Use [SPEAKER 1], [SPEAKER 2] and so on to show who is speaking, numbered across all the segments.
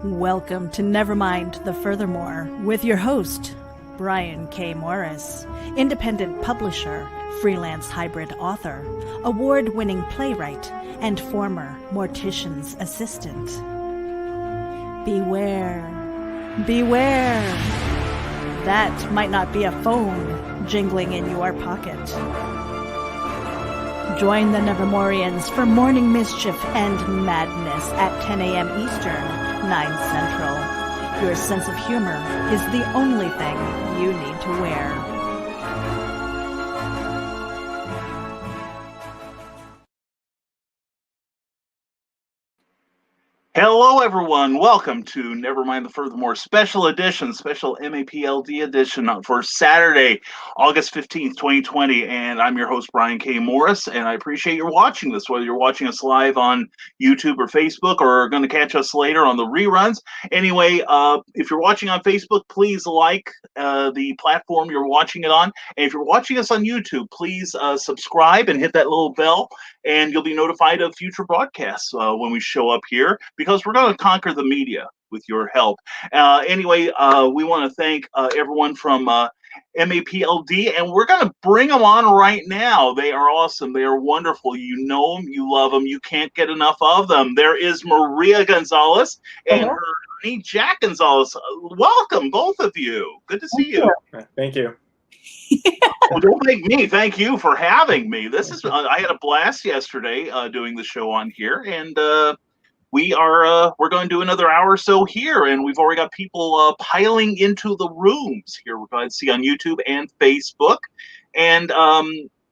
[SPEAKER 1] Welcome to Nevermind the Furthermore with your host, Brian K. Morris, independent publisher, freelance hybrid author, award-winning playwright, and former mortician's assistant. Beware, beware. That might not be a phone jingling in your pocket. Join the Nevermorians for morning mischief and madness at 10 a.m. Eastern, 9 Central. Your sense of humor is the only thing you need to wear.
[SPEAKER 2] Hello, everyone. Welcome to Nevermind the Furthermore special edition, special MAPLD edition for Saturday, August 15th, 2020. And I'm your host, Brian K. Morris, and I appreciate you watching this, whether you're watching us live on YouTube or Facebook or going to catch us later on the reruns. Anyway, if you're watching on Facebook, please like the platform you're watching it on. And if you're watching us on YouTube, please subscribe and hit that little bell, and you'll be notified of future broadcasts when we show up here, because we're going to conquer the media with your help. Anyway, we want to thank everyone from MAPLD, and we're going to bring them on right now. They are awesome. They are wonderful. You know them. You love them. You can't get enough of them. There is Maria Gonzales and her honey, Jack Gonzales. Welcome, both of you. Good to see you.
[SPEAKER 3] Thank you.
[SPEAKER 2] Well, don't make me. Thank you for having me. This is I had a blast yesterday doing the show on here, and we're going to do another hour or so here, and we've already got people piling into the rooms here. We're going to see on YouTube and Facebook. And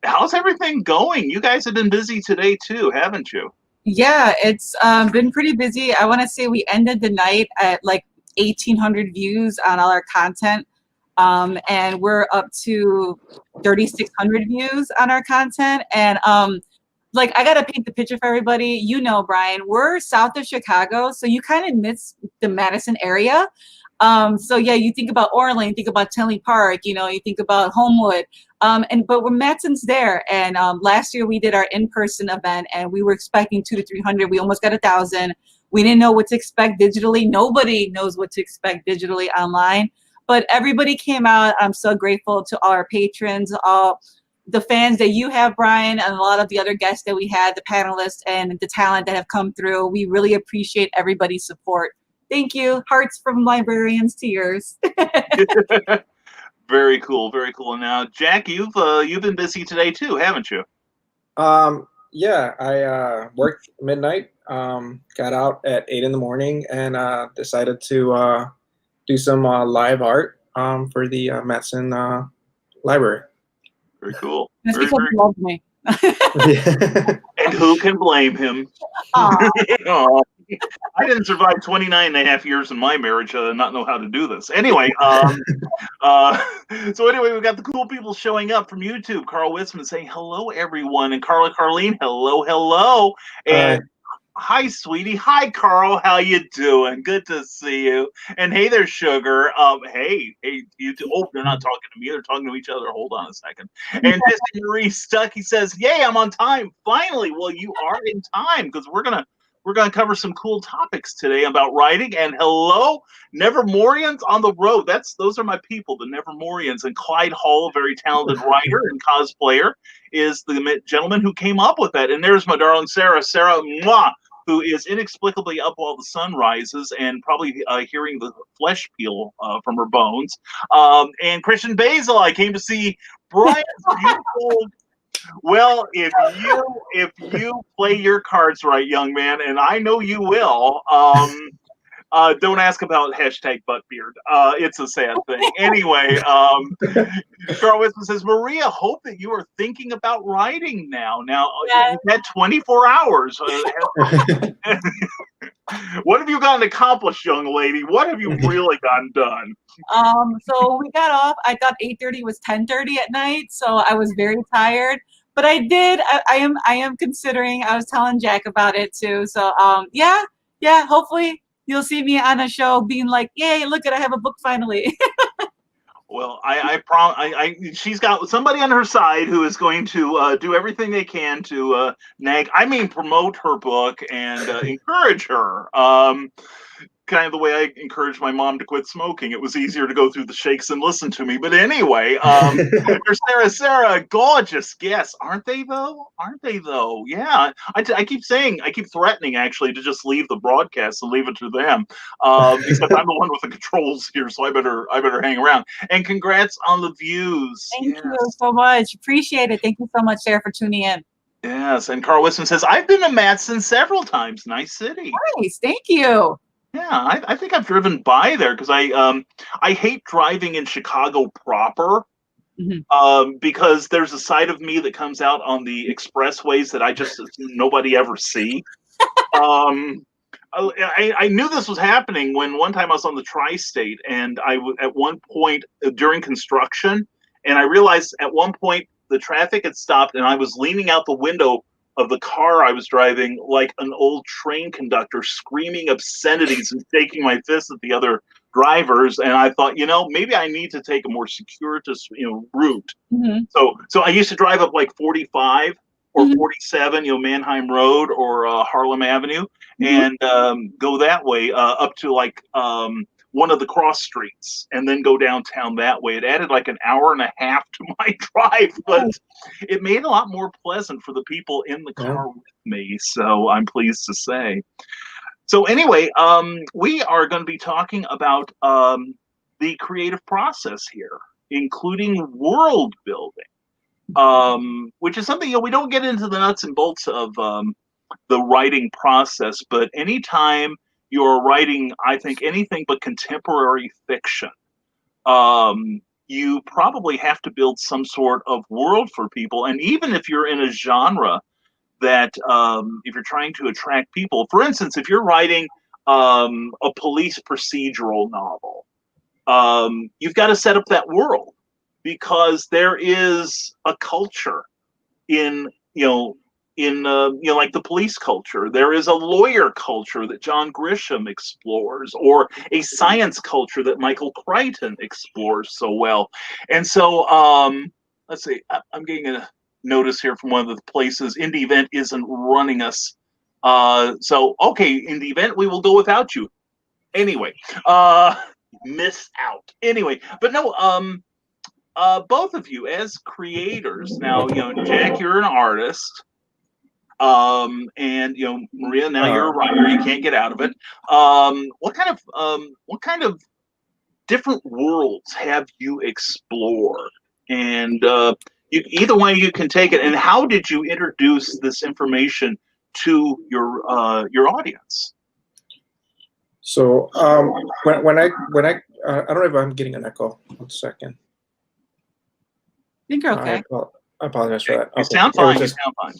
[SPEAKER 2] how's everything going? You guys have been busy today too, haven't you?
[SPEAKER 4] Yeah, it's been pretty busy. I want to say we ended the night at like 1,800 views on all our content. And we're up to 3,600 views on our content. And like, I got to paint the picture for everybody. You know, Brian, we're south of Chicago, so you kind of miss the Matteson area. So yeah, you think about Orland, you think about Tinley Park, you know, you think about Homewood. But when Matteson's there, and last year we did our in-person event, and we were expecting 200 to 300. We almost got 1,000. We didn't know what to expect digitally. Nobody knows what to expect digitally online. But everybody came out. I'm so grateful to all our patrons, all the fans that you have, Brian, and a lot of the other guests that we had, the panelists and the talent that have come through. We really appreciate everybody's support. Thank you. Hearts from librarians to yours.
[SPEAKER 2] Very cool, very cool. Now, Jack, you've been busy today too, haven't you?
[SPEAKER 3] Yeah, I worked midnight, got out at 8 in the morning, and decided to do some live art for the Matteson library.
[SPEAKER 2] Very cool.
[SPEAKER 4] That's because you love me.
[SPEAKER 2] And who can blame him? I didn't survive 29 and a half years in my marriage not know how to do this. Anyway, so anyway, we've got the cool people showing up from YouTube. Carl Witzman saying hello, everyone. And Carla Carlene, hello, hello. And hi, sweetie. Hi, Carl. How you doing? Good to see you. And hey there, Sugar. Hey, you two. Oh, they're not talking to me. They're talking to each other. Hold on a second. And Jesse Marie Stuckey says, yay, I'm on time. Finally. Well, you are in time, because we're gonna cover some cool topics today about writing. And hello, Nevermorians on the road. Those are my people, the Nevermorians. And Clyde Hall, a very talented writer and cosplayer, is the gentleman who came up with that. And there's my darling Sarah. Sarah, mwah, who is inexplicably up while the sun rises and probably hearing the flesh peel from her bones. And Christian Basil, I came to see Brian's beautiful. Well, if you play your cards right, young man, and I know you will, don't ask about #buttbeard. It's a sad thing. Anyway, Carl Winston says, Maria, hope that you are thinking about writing now. Now,
[SPEAKER 4] yes.
[SPEAKER 2] You've had 24 hours. What have you gotten accomplished, young lady? What have you really gotten done?
[SPEAKER 4] So we got off. I thought 8:30 was 10:30 at night, so I was very tired. But I did. I am considering. I was telling Jack about it too. So yeah. Hopefully you'll see me on a show being like, yay, look at, I have a book finally.
[SPEAKER 2] Well, she's got somebody on her side who is going to do everything they can to promote her book and encourage her. kind of the way I encouraged my mom to quit smoking. It was easier to go through the shakes and listen to me. But anyway, Sarah, gorgeous guests, aren't they though? Aren't they though? Yeah, I keep threatening actually to just leave the broadcast and leave it to them, because I'm the one with the controls here, so I better hang around. And congrats on the views.
[SPEAKER 4] Thank you so much. Appreciate it. Thank you so much, Sarah, for tuning in.
[SPEAKER 2] Yes, and Carl Wisman says, I've been to Matteson several times. Nice city.
[SPEAKER 4] Nice, thank you.
[SPEAKER 2] Yeah, I think I've driven by there because I hate driving in Chicago proper, because there's a side of me that comes out on the expressways that I just assume nobody ever see. I knew this was happening when one time I was on the tri-state, and at one point during construction, and I realized at one point the traffic had stopped, and I was leaning out the window of the car I was driving like an old train conductor, screaming obscenities and shaking my fist at the other drivers. And I thought, maybe I need to take a more circuitous, route. So I used to drive up like 45 or 47, Mannheim Road or Harlem Avenue, and go that way up to like one of the cross streets, and then go downtown that way. It added like an hour and a half to my drive, but it made it a lot more pleasant for the people in the car with me. So I'm pleased to say. So anyway, we are going to be talking about the creative process here, including world building, which is something, we don't get into the nuts and bolts of the writing process, but anytime you're writing, I think, anything but contemporary fiction, you probably have to build some sort of world for people. And even if you're in a genre that, if you're trying to attract people, for instance, if you're writing a police procedural novel, you've got to set up that world, because there is a culture in, like the police culture. There is a lawyer culture that John Grisham explores, or a science culture that Michael Crichton explores so well. And so, let's see, I'm getting a notice here from one of the places. Indie Event isn't running us. So, okay, in the event, we will go without you. Anyway, missed out. Anyway, but no, both of you as creators, now, Jack, you're an artist. And Maria, now you're a writer. You can't get out of it. What kind of different worlds have you explored? And either one of you can take it. And how did you introduce this information to your audience?
[SPEAKER 3] So when I I don't know if I'm getting an echo. 1 second.
[SPEAKER 4] I think you're okay.
[SPEAKER 3] I apologize for that.
[SPEAKER 2] You sound fine. You sound fine.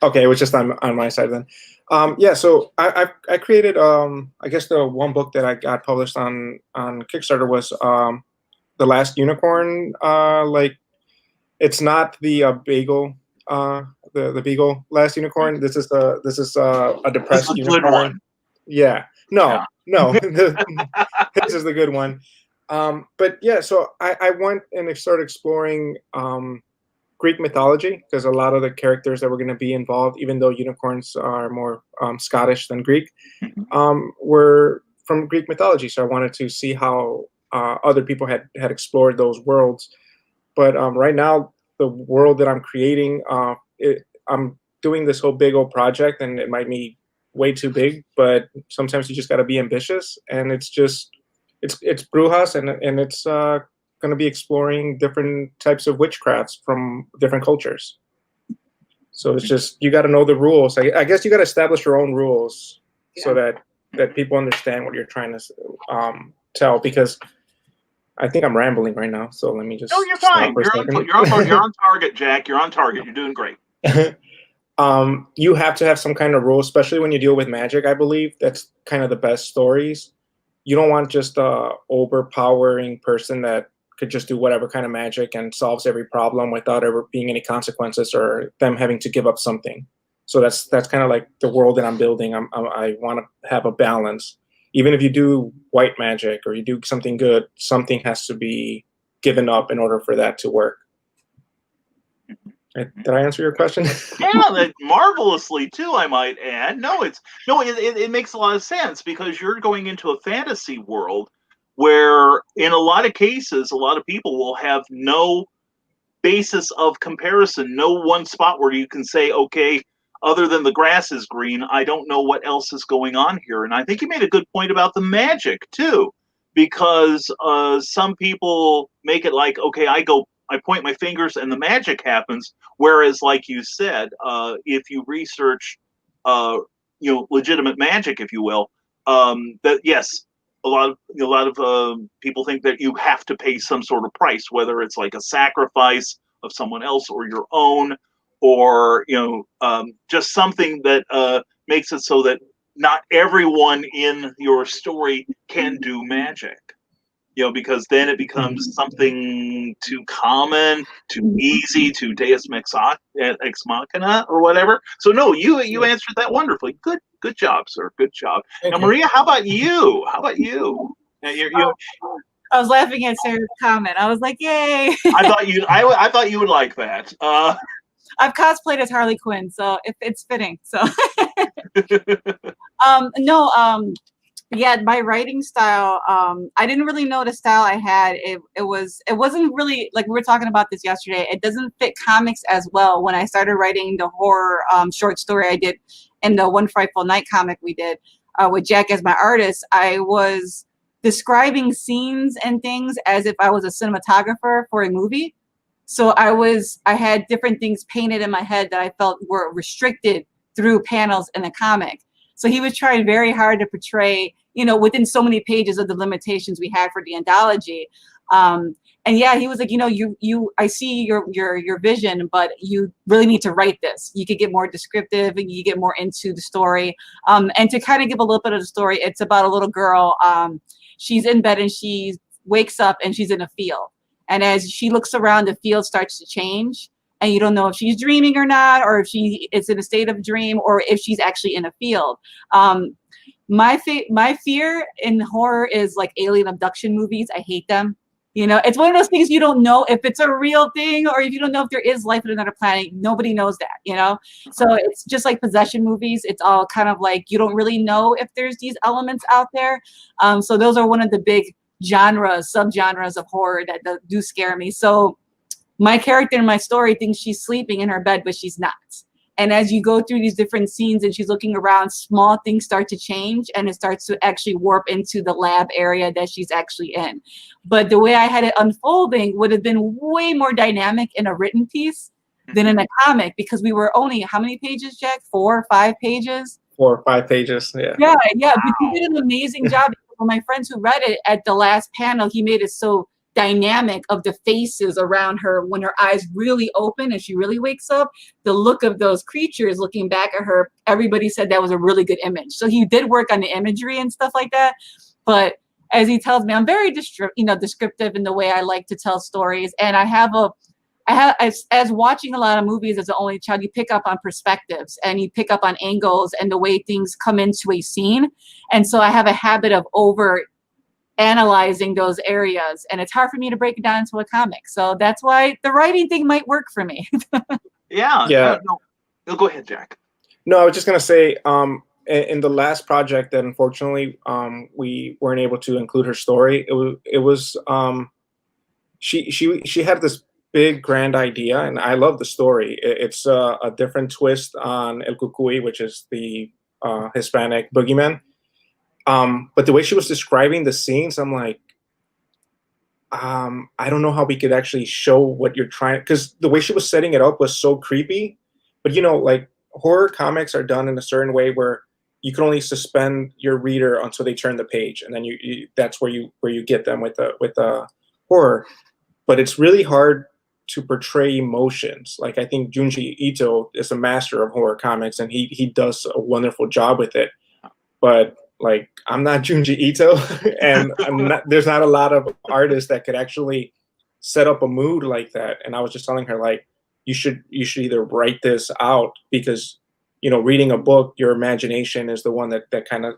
[SPEAKER 3] Okay, it was just on my side then. Yeah, so I created, I guess the one book that I got published on Kickstarter was The Last Unicorn. Like, it's not the Beagle, the Beagle Last Unicorn. This is a depressed unicorn. Good one. Yeah. No. This is the good one. But yeah, so I went and started exploring Greek mythology, because a lot of the characters that were going to be involved, even though unicorns are more Scottish than Greek, were from Greek mythology. So I wanted to see how other people had explored those worlds. But right now, the world that I'm creating, I'm doing this whole big old project, and it might be way too big, but sometimes you just got to be ambitious. And it's Brujas, and it's going to be exploring different types of witchcrafts from different cultures. So it's just, you got to know the rules. I guess you got to establish your own rules so that people understand what you're trying to tell, because I think I'm rambling right now. So let me just.
[SPEAKER 2] No, you're fine. You're on target, Jack. You're on target. You're doing great.
[SPEAKER 3] You have to have some kind of rule, especially when you deal with magic. I believe that's kind of the best stories. You don't want just a overpowering person that could just do whatever kind of magic and solves every problem without ever being any consequences or them having to give up something. So that's kind of like the world that I'm building. I want to have a balance. Even if you do white magic or you do something good, something has to be given up in order for that to work. Did I answer your question?
[SPEAKER 2] Yeah, that marvelously too, I might add. It makes a lot of sense because you're going into a fantasy world where, in a lot of cases, a lot of people will have no basis of comparison, no one spot where you can say, okay, other than the grass is green, I don't know what else is going on here. And I think you made a good point about the magic too, because some people make it like, okay, I point my fingers and the magic happens. Whereas, like you said, if you research, legitimate magic, if you will, that yes, a lot of people think that you have to pay some sort of price, whether it's like a sacrifice of someone else or your own, or just something that makes it so that not everyone in your story can do magic. Because then it becomes something too common, too easy, too Deus ex machina or whatever. So no, you answered that wonderfully. Good job, sir. Good job.
[SPEAKER 3] Thank
[SPEAKER 2] Now,
[SPEAKER 3] you.
[SPEAKER 2] Maria, how about you? Now,
[SPEAKER 4] I was laughing at Sarah's comment. I was like, "Yay!"
[SPEAKER 2] I thought you would like that.
[SPEAKER 4] I've cosplayed as Harley Quinn, so it's fitting. So, no, yeah, my writing style. I didn't really know the style I had. It wasn't really, like we were talking about this yesterday. It doesn't fit comics as well. When I started writing the horror short story I did in the One Frightful Night comic we did with Jack as my artist, I was describing scenes and things as if I was a cinematographer for a movie. So I had different things painted in my head that I felt were restricted through panels in the comic. So he was trying very hard to portray, within so many pages of the limitations we had for the anthology. And yeah, he was like, I see your vision, but you really need to write this. You could get more descriptive and you get more into the story. And to kind of give a little bit of the story, it's about a little girl. She's in bed and she wakes up and she's in a field. And as she looks around, the field starts to change. And you don't know if she's dreaming or not, or if she is in a state of dream, or if she's actually in a field. My fear in horror is like alien abduction movies. I hate them. It's one of those things you don't know if it's a real thing or if you don't know if there is life on another planet. Nobody knows that, So it's just like possession movies. It's all kind of like you don't really know if there's these elements out there. So those are one of the big subgenres of horror that do scare me. So my character in my story thinks she's sleeping in her bed, but she's not. And as you go through these different scenes and she's looking around, small things start to change and it starts to actually warp into the lab area that she's actually in. But the way I had it unfolding would have been way more dynamic in a written piece than in a comic, because we were only, how many pages, Jack? 4 or 5 pages?
[SPEAKER 3] 4 or 5 pages, yeah.
[SPEAKER 4] Yeah, but you did an amazing job. My friends who read it at the last panel, he made it so dynamic of the faces around her when her eyes really open and she really wakes up. The look of those creatures looking back at her, everybody said that was a really good image. So he did work on the imagery and stuff like that. But as he tells me, I'm very descriptive in the way I like to tell stories. And as watching a lot of movies as an only child, you pick up on perspectives and you pick up on angles and the way things come into a scene. And so I have a habit of over analyzing those areas, and it's hard for me to break it down into a comic. So that's why the writing thing might work for me.
[SPEAKER 2] Yeah. No, go ahead, Jack.
[SPEAKER 3] No, I was just gonna say, in the last project that unfortunately we weren't able to include her story. It was she had this big grand idea, and I love the story. It's a different twist on El Cucuy, which is the Hispanic boogeyman. But the way she was describing the scenes, I'm like, I don't know how we could actually show what you're trying, because the way she was setting it up was so creepy. But like horror comics are done in a certain way where you can only suspend your reader until they turn the page, and then you that's where you get them with the horror. But it's really hard to portray emotions. Like, I think Junji Ito is a master of horror comics, and he does a wonderful job with it. But like, I'm not Junji Ito, and there's not a lot of artists that could actually set up a mood like that. And I was just telling her, like, you should either write this out, because reading a book, your imagination is the one that kind of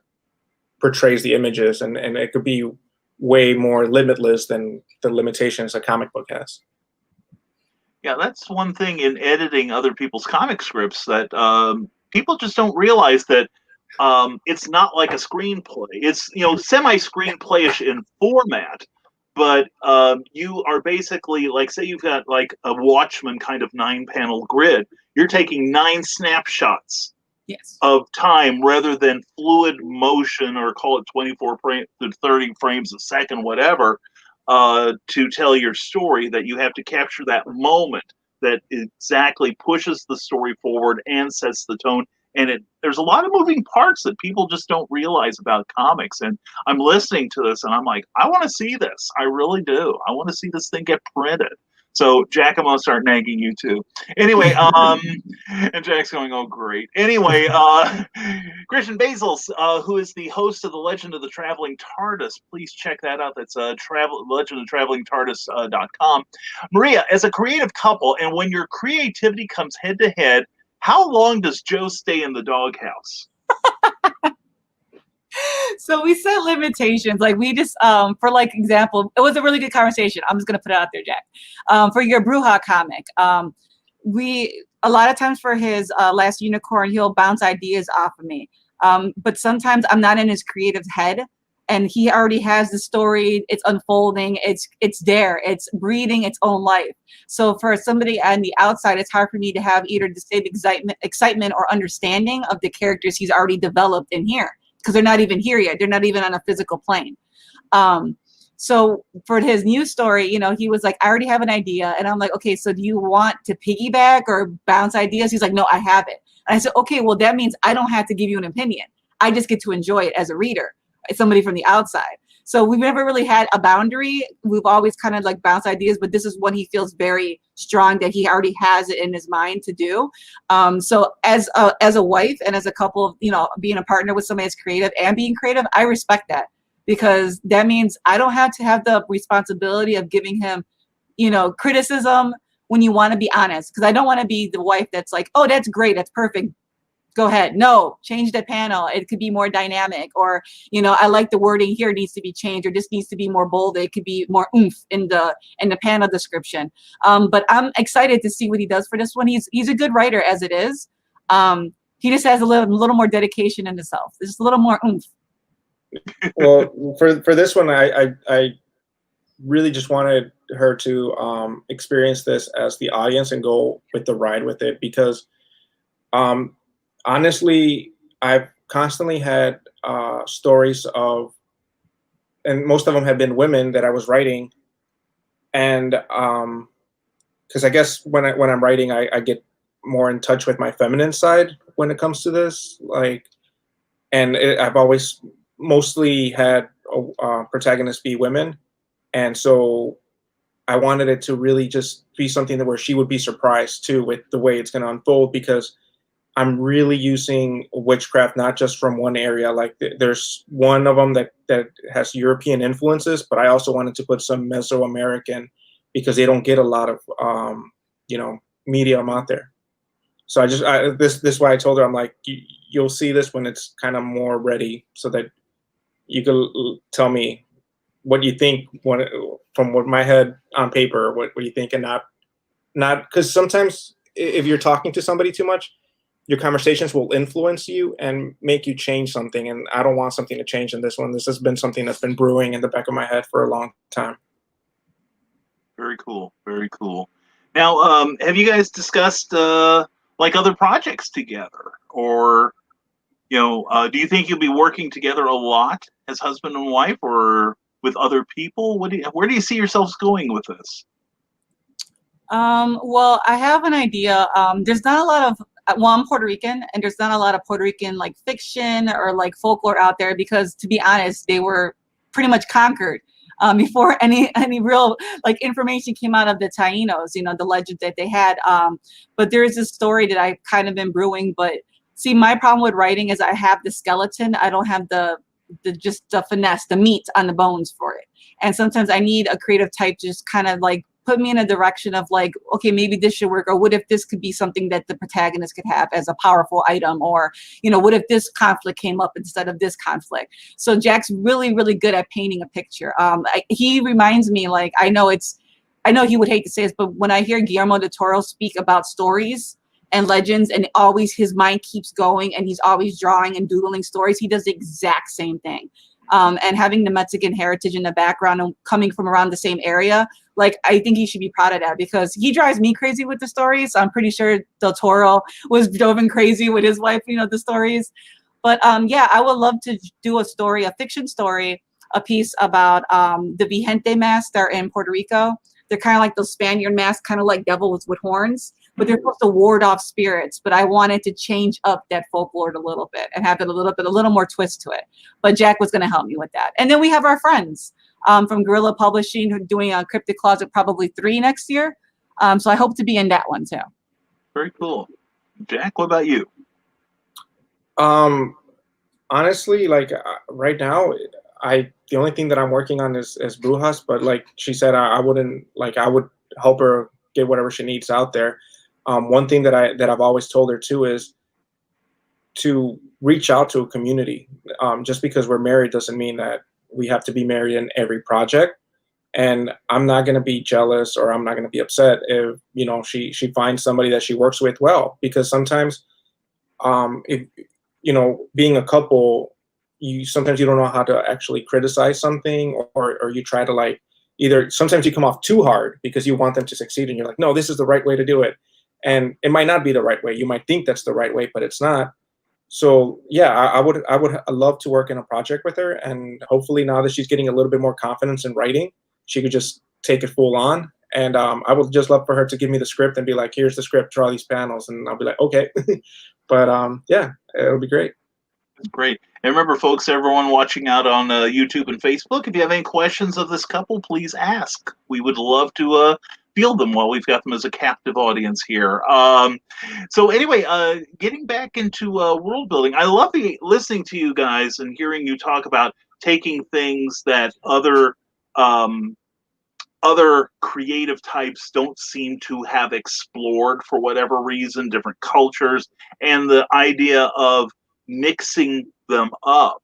[SPEAKER 3] portrays the images, and it could be way more limitless than the limitations a comic book has.
[SPEAKER 2] Yeah, that's one thing in editing other people's comic scripts that people just don't realize that it's not like a screenplay. It's semi-screenplayish in format, but you are basically like, say you've got like a Watchmen kind of 9-panel grid. You're taking 9 snapshots
[SPEAKER 4] Yes.
[SPEAKER 2] of time rather than fluid motion, or call it 24 to 30 frames a second, whatever, to tell your story. That you have to capture that moment that exactly pushes the story forward and sets the tone. And there's a lot of moving parts that people just don't realize about comics. And I'm listening to this and I'm like, I want to see this. I really do. I want to see this thing get printed. So Jack, I'm gonna start nagging you too. Anyway, and Jack's going, oh great. Anyway, Christian Basils, who is the host of the Legend of the Traveling TARDIS, please check that out. That's legendoftravelingtardis.com. Maria, as a creative couple, and when your creativity comes head to head, how long does Joe stay in the doghouse?
[SPEAKER 4] So we set limitations. Like we just, for like example, it was a really good conversation. I'm just gonna put it out there, Jack. For your Bruja comic, we a lot of times for his Last Unicorn, he'll bounce ideas off of me. But sometimes I'm not in his creative head, and he already has the story. It's unfolding. It's there. It's breathing its own life. So for somebody on the outside, it's hard for me to have either the same excitement or understanding of the characters he's already developed in here, because they're not even here yet. They're not even on a physical plane. So for his new story, he was like, I already have an idea. And I'm like, okay, so do you want to piggyback or bounce ideas? He's like, no, I have it. And I said, okay, well, that means I don't have to give you an opinion. I just get to enjoy it as a reader. It's somebody from the outside. So we've never really had a boundary. We've always kind of like bounced ideas, but this is one he feels very strong that he already has it in his mind to do. So as a wife and as a couple, being a partner with somebody that's creative and being creative, I respect that, because that means I don't have to have the responsibility of giving him, criticism when you want to be honest. Because I don't want to be the wife that's like, oh, that's great, that's perfect, go ahead. No, change the panel. It could be more dynamic, or, I like the wording here needs to be changed, or this needs to be more bold. It could be more oomph in the panel description. But I'm excited to see what he does for this one. He's a good writer as it is. He just has a little more dedication in himself. There's a little more oomph.
[SPEAKER 3] Well, for this one, I really just wanted her to experience this as the audience and go with the ride with it, because honestly, I've constantly had stories of, and most of them have been women that I was writing, and because I guess when I'm writing, I get more in touch with my feminine side when it comes to this, and I've always mostly had protagonists be women, and so I wanted it to really just be something where she would be surprised too with the way it's going to unfold, because I'm really using witchcraft not just from one area. Like there's one of them that has European influences, but I also wanted to put some Mesoamerican, because they don't get a lot of medium out there. So this is why I told her, I'm like, you'll see this when it's kind of more ready, so that you can tell me what you think from what my head on paper, what you think, and not because sometimes if you're talking to somebody too much, your conversations will influence you and make you change something. And I don't want something to change in this one. This has been something that's been brewing in the back of my head for a long time.
[SPEAKER 2] Very cool. Very cool. Now, have you guys discussed other projects together, or do you think you'll be working together a lot as husband and wife, or with other people? Where do you see yourselves going with this?
[SPEAKER 4] Well, I have an idea. There's not a lot of, I'm Puerto Rican, and there's not a lot of Puerto Rican fiction or folklore out there, because to be honest, they were pretty much conquered before any real information came out of the Tainos, the legend that they had. But there is this story that I've kind of been brewing. But see, my problem with writing is I have the skeleton. I don't have the finesse, the meat on the bones for it. And sometimes I need a creative type to just kind of put me in a direction of okay, maybe this should work, or what if this could be something that the protagonist could have as a powerful item, or what if this conflict came up instead of this conflict. So Jack's really, really good at painting a picture. He reminds me, I know it's I know he would hate to say this, but when I hear Guillermo del Toro speak about stories and legends, and always his mind keeps going and he's always drawing and doodling stories, he does the exact same thing. And having the Mexican heritage in the background and coming from around the same area, like, I think he should be proud of that, because he drives me crazy with the stories. I'm pretty sure Del Toro was driven crazy with his wife, you know, the stories. But yeah, I would love to do a story, a fiction story, a piece about the Vigente masks that are in Puerto Rico. They're kind of like those Spaniard masks, kind of like devils with horns, but they're supposed to ward off spirits. But I wanted to change up that folklore a little bit and have it a little more twist to it. But Jack was going to help me with that. And then we have our friends from Guerrilla Publishing who are doing a Cryptic Closet probably 3 next year. So I hope to be in that one too.
[SPEAKER 2] Very cool. Jack, what about you?
[SPEAKER 3] Honestly, like right now, the only thing that I'm working on is Brujas, but like she said, I wouldn't, like, I would help her get whatever she needs out there. One thing that I've always told her too is to reach out to a community. Just because we're married doesn't mean that we have to be married in every project. And I'm not going to be jealous, or I'm not going to be upset if, you know, she finds somebody that she works with well, because sometimes, if, you know, being a couple, sometimes you don't know how to actually criticize something, or you try to, like, either sometimes you come off too hard because you want them to succeed and you're like, no, this is the right way to do it. And it might not be the right way. You might think that's the right way, but it's not. So yeah, I would love to work in a project with her, and hopefully now that she's getting a little bit more confidence in writing, she could just take it full on. And I would just love for her to give me the script and be like, here's the script, draw these panels, and I'll be like, okay. But yeah, it'll be great.
[SPEAKER 2] Great. And remember, folks, everyone watching out on YouTube and Facebook, if you have any questions of this couple, please ask. We would love to field them while we've got them as a captive audience here. So anyway, getting back into world building, I love listening to you guys and hearing you talk about taking things that other creative types don't seem to have explored for whatever reason, different cultures, and the idea of mixing them up.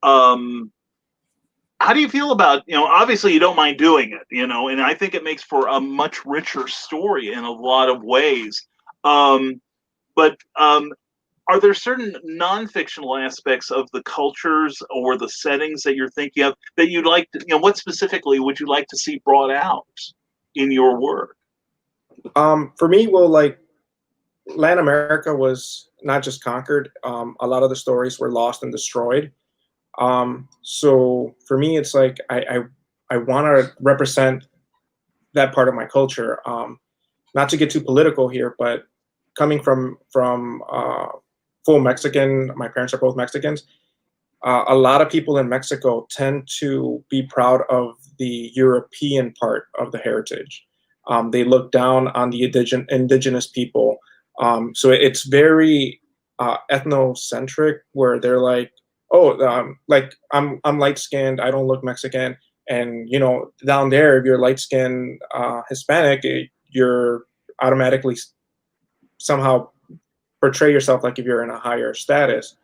[SPEAKER 2] How do you feel about, you know, obviously you don't mind doing it, you know, and I think it makes for a much richer story in a lot of ways. But are there certain non-fictional aspects of the cultures or the settings that you're thinking of that you'd like to, you know, what specifically would you like to see brought out in your work?
[SPEAKER 3] For me, well, like, Latin America was not just conquered. A lot of the stories were lost and destroyed. So for me, it's like I want to represent that part of my culture. Not to get too political here, but coming from full Mexican, my parents are both Mexicans. A lot of people in Mexico tend to be proud of the European part of the heritage. They look down on the indigenous people. So it's very ethnocentric, where they're like, oh, like I'm light skinned, I don't look Mexican, and you know, down there, if you're light skinned Hispanic, you're automatically somehow portray yourself like if you're in a higher status.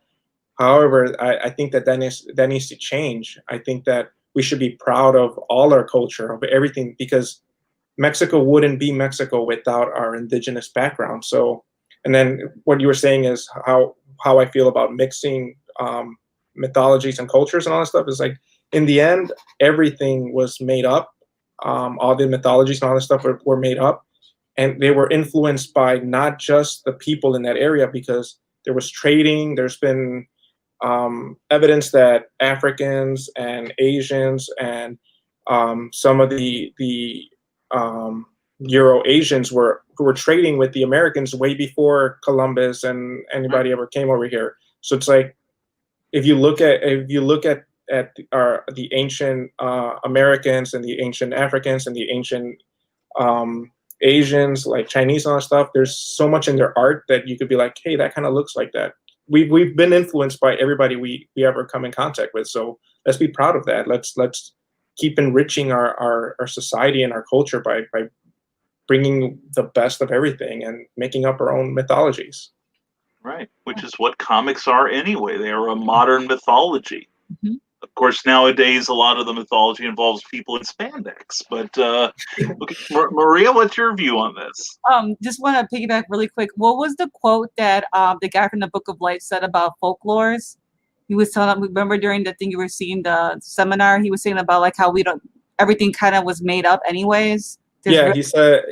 [SPEAKER 3] However, I think that needs to change. I think that we should be proud of all our culture, of everything, because Mexico wouldn't be Mexico without our indigenous background. So, and then what you were saying is how I feel about mixing mythologies and cultures and all that stuff is like, in the end, everything was made up. All the mythologies and all that stuff were made up, and they were influenced by not just the people in that area, because there was trading. There's been evidence that Africans and Asians and some of the Euro-Asians who were trading with the Americans way before Columbus and anybody ever came over here. So it's like, if you look at the ancient Americans and the ancient Africans and the ancient Asians, like Chinese and all that stuff, there's so much in their art that you could be like, hey, that kind of looks like that. We've been influenced by everybody we ever come in contact with. So let's be proud of that. Let's keep enriching our society and our culture by bringing the best of everything and making up our own mythologies.
[SPEAKER 2] Right, which is what comics are anyway. They are a modern mythology.
[SPEAKER 4] Mm-hmm.
[SPEAKER 2] course, nowadays a lot of the mythology involves people in spandex. But okay, Maria, what's your view on this?
[SPEAKER 4] Just want to piggyback really quick. What was the quote that the guy from the Book of Life said about folklores? He was telling, remember during the thing you were seeing the seminar, he was saying about like how we don't, everything kind of was made up anyways.
[SPEAKER 3] Yeah, he said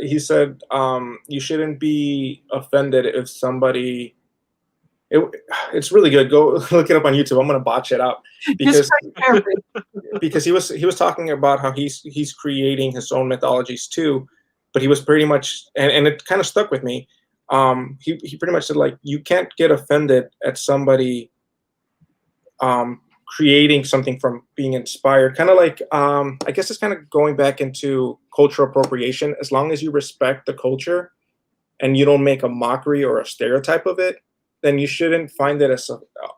[SPEAKER 3] you shouldn't be offended if somebody. It's really good. Go look it up on YouTube. I'm gonna botch it out because because he was talking about how he's creating his own mythologies too, but he was pretty much and it kind of stuck with me. He pretty much said like you can't get offended at somebody creating something from being inspired. Kind of like I guess it's kind of going back into cultural appropriation. As long as you respect the culture and you don't make a mockery or a stereotype of it, then you shouldn't find it as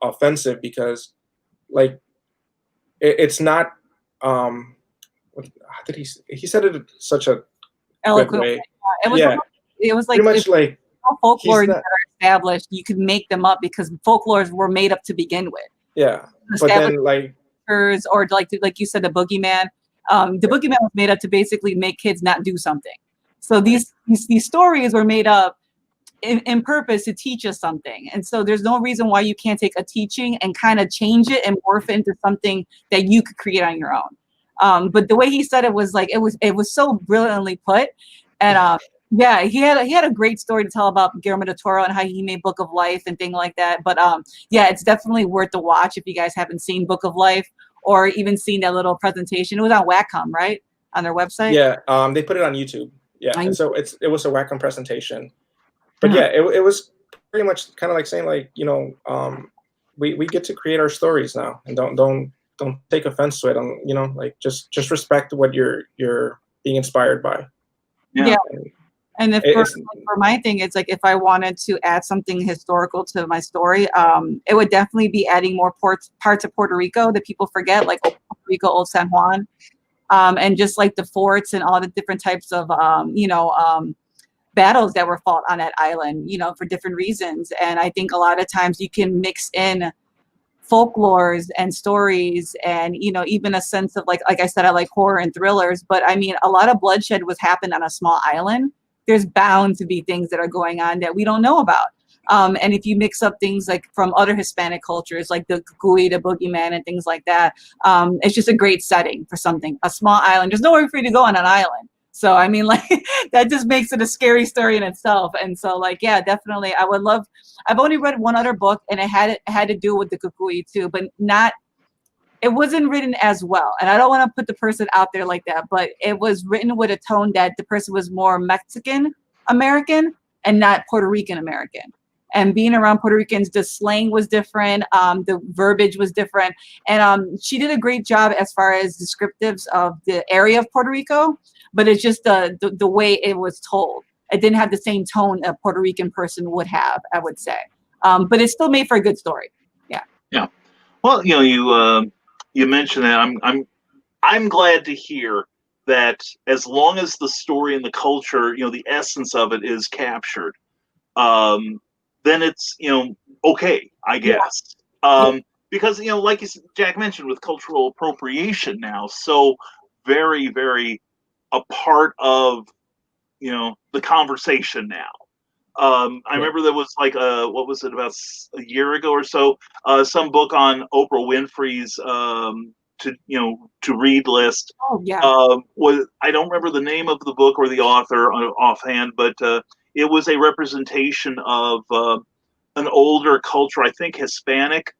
[SPEAKER 3] offensive because, like, it's not. How did he said it in such a
[SPEAKER 4] eloquent
[SPEAKER 3] way?
[SPEAKER 4] It was like
[SPEAKER 3] pretty much like
[SPEAKER 4] folklore that are established. You could make them up because folklores were made up to begin with.
[SPEAKER 3] Yeah, but then like
[SPEAKER 4] or like you said, the boogeyman. The boogeyman was made up to basically make kids not do something. So these stories were made up in purpose to teach us something. And so there's no reason why you can't take a teaching and kind of change it and morph it into something that you could create on your own. But the way he said it was like it was so brilliantly put. And yeah, he had a great story to tell about Guillermo del Toro and how he made Book of Life and things like that. But yeah, it's definitely worth the watch if you guys haven't seen Book of Life or even seen that little presentation. It was on Wacom, right? On their website?
[SPEAKER 3] Yeah, they put it on YouTube. Yeah, and so it was a Wacom presentation. But yeah, it was pretty much kind of like saying like, you know, we get to create our stories now and don't take offense to it. You know, like just respect what you're being inspired by.
[SPEAKER 4] Yeah. And for my thing, it's like if I wanted to add something historical to my story, it would definitely be adding more parts of Puerto Rico that people forget, like Puerto Rico, Old San Juan, and just like the forts and all the different types of, battles that were fought on that island, you know, for different reasons. And I think a lot of times you can mix in folklores and stories and, you know, even a sense of like I said, I like horror and thrillers, but I mean, a lot of bloodshed was happened on a small island. There's bound to be things that are going on that we don't know about. And if you mix up things like from other Hispanic cultures, like the cucuy, the boogeyman and things like that, it's just a great setting for something, a small island. There's nowhere for you to go on an island. So, I mean, like, that just makes it a scary story in itself. And so, like, yeah, definitely. I've only read one other book, and it had to do with the cucuy, too, but it wasn't written as well. And I don't want to put the person out there like that, but it was written with a tone that the person was more Mexican-American and not Puerto Rican-American. And being around Puerto Ricans, the slang was different, the verbiage was different. And she did a great job as far as descriptives of the area of Puerto Rico, but it's just the way it was told. It didn't have the same tone a Puerto Rican person would have, I would say. But it still made for a good story. Yeah.
[SPEAKER 2] Yeah. Well, you know, you mentioned that. I'm glad to hear that as long as the story and the culture, you know, the essence of it is captured, then it's, you know, okay, I guess. Yeah. Because, you know, like Jack mentioned, with cultural appropriation now, so very, very a part of, you know, the conversation now. I remember there was like what was it, about a year ago or so, some book on Oprah Winfrey's to read list.
[SPEAKER 4] Oh yeah.
[SPEAKER 2] I don't remember the name of the book or the author offhand, but it was a representation of an older culture, I think Hispanic,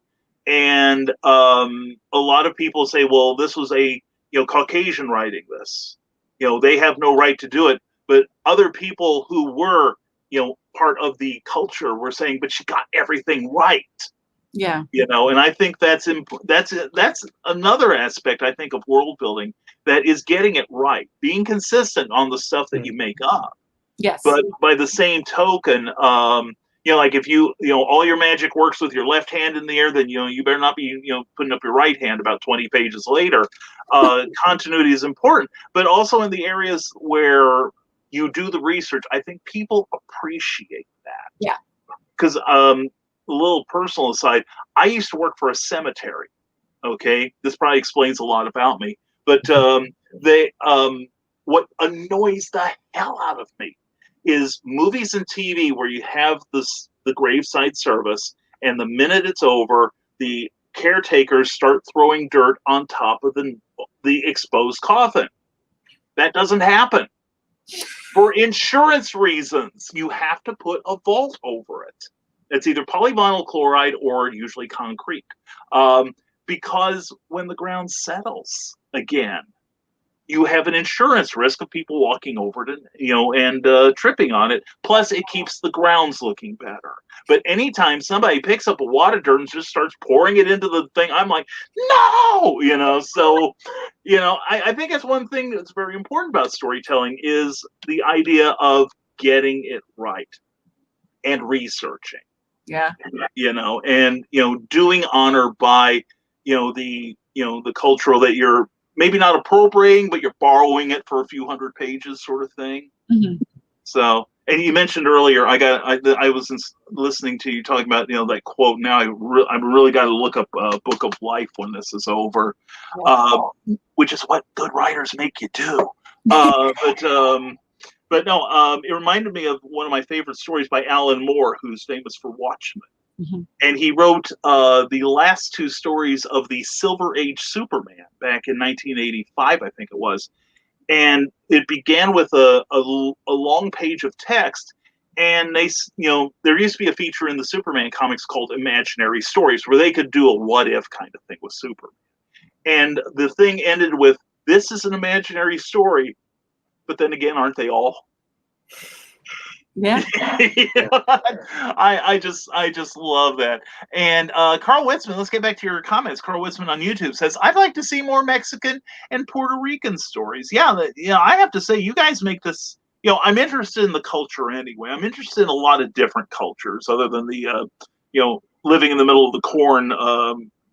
[SPEAKER 2] and a lot of people say, well, this was a Caucasian writing this. You know, they have no right to do it, but other people who were part of the culture were saying, but she got everything right.
[SPEAKER 4] Yeah.
[SPEAKER 2] You know, and I think that's another aspect, I think, of world building, that is getting it right, being consistent on the stuff that you make up.
[SPEAKER 4] Yes.
[SPEAKER 2] But by the same token, like if all your magic works with your left hand in the air, then you better not be putting up your right hand about 20 pages later. Continuity is important, but also in the areas where you do the research, I think people appreciate that.
[SPEAKER 4] Yeah.
[SPEAKER 2] Because a little personal aside, I used to work for a cemetery, Okay, this probably explains a lot about me. But what annoys the hell out of me is movies and TV where you have the graveside service, and the minute it's over, the caretakers start throwing dirt on top of the exposed coffin. That doesn't happen. For insurance reasons, you have to put a vault over it. It's either polyvinyl chloride or usually concrete. Because when the ground settles again, you have an insurance risk of people walking over it, and tripping on it. Plus, it keeps the grounds looking better. But anytime somebody picks up a wad of dirt and just starts pouring it into the thing, I'm like, no, So, I think that's one thing that's very important about storytelling is the idea of getting it right and researching.
[SPEAKER 4] Yeah.
[SPEAKER 2] And doing honor by the cultural that you're maybe not appropriating, but you're borrowing it for a few hundred pages, sort of thing.
[SPEAKER 4] Mm-hmm.
[SPEAKER 2] So, and you mentioned earlier, I was listening to you talking about that quote. Now I really got to look up Book of Life when this is over, which is what good writers make you do. But no, it reminded me of one of my favorite stories by Alan Moore, who's famous for Watchmen.
[SPEAKER 4] Mm-hmm.
[SPEAKER 2] And he wrote the last two stories of the Silver Age Superman back in 1985, I think it was. And it began with a long page of text. And there used to be a feature in the Superman comics called Imaginary Stories, where they could do a what if kind of thing with Superman. And the thing ended with, this is an imaginary story, but then again, aren't they all?
[SPEAKER 4] Yeah.
[SPEAKER 2] I just love that. And Carl Witzman, let's get back to your comments. Carl Witzman on YouTube says, I'd like to see more Mexican and Puerto Rican stories. Yeah, I have to say, you guys make this, I'm interested in the culture anyway. I'm interested in a lot of different cultures other than the, living in the middle of the corn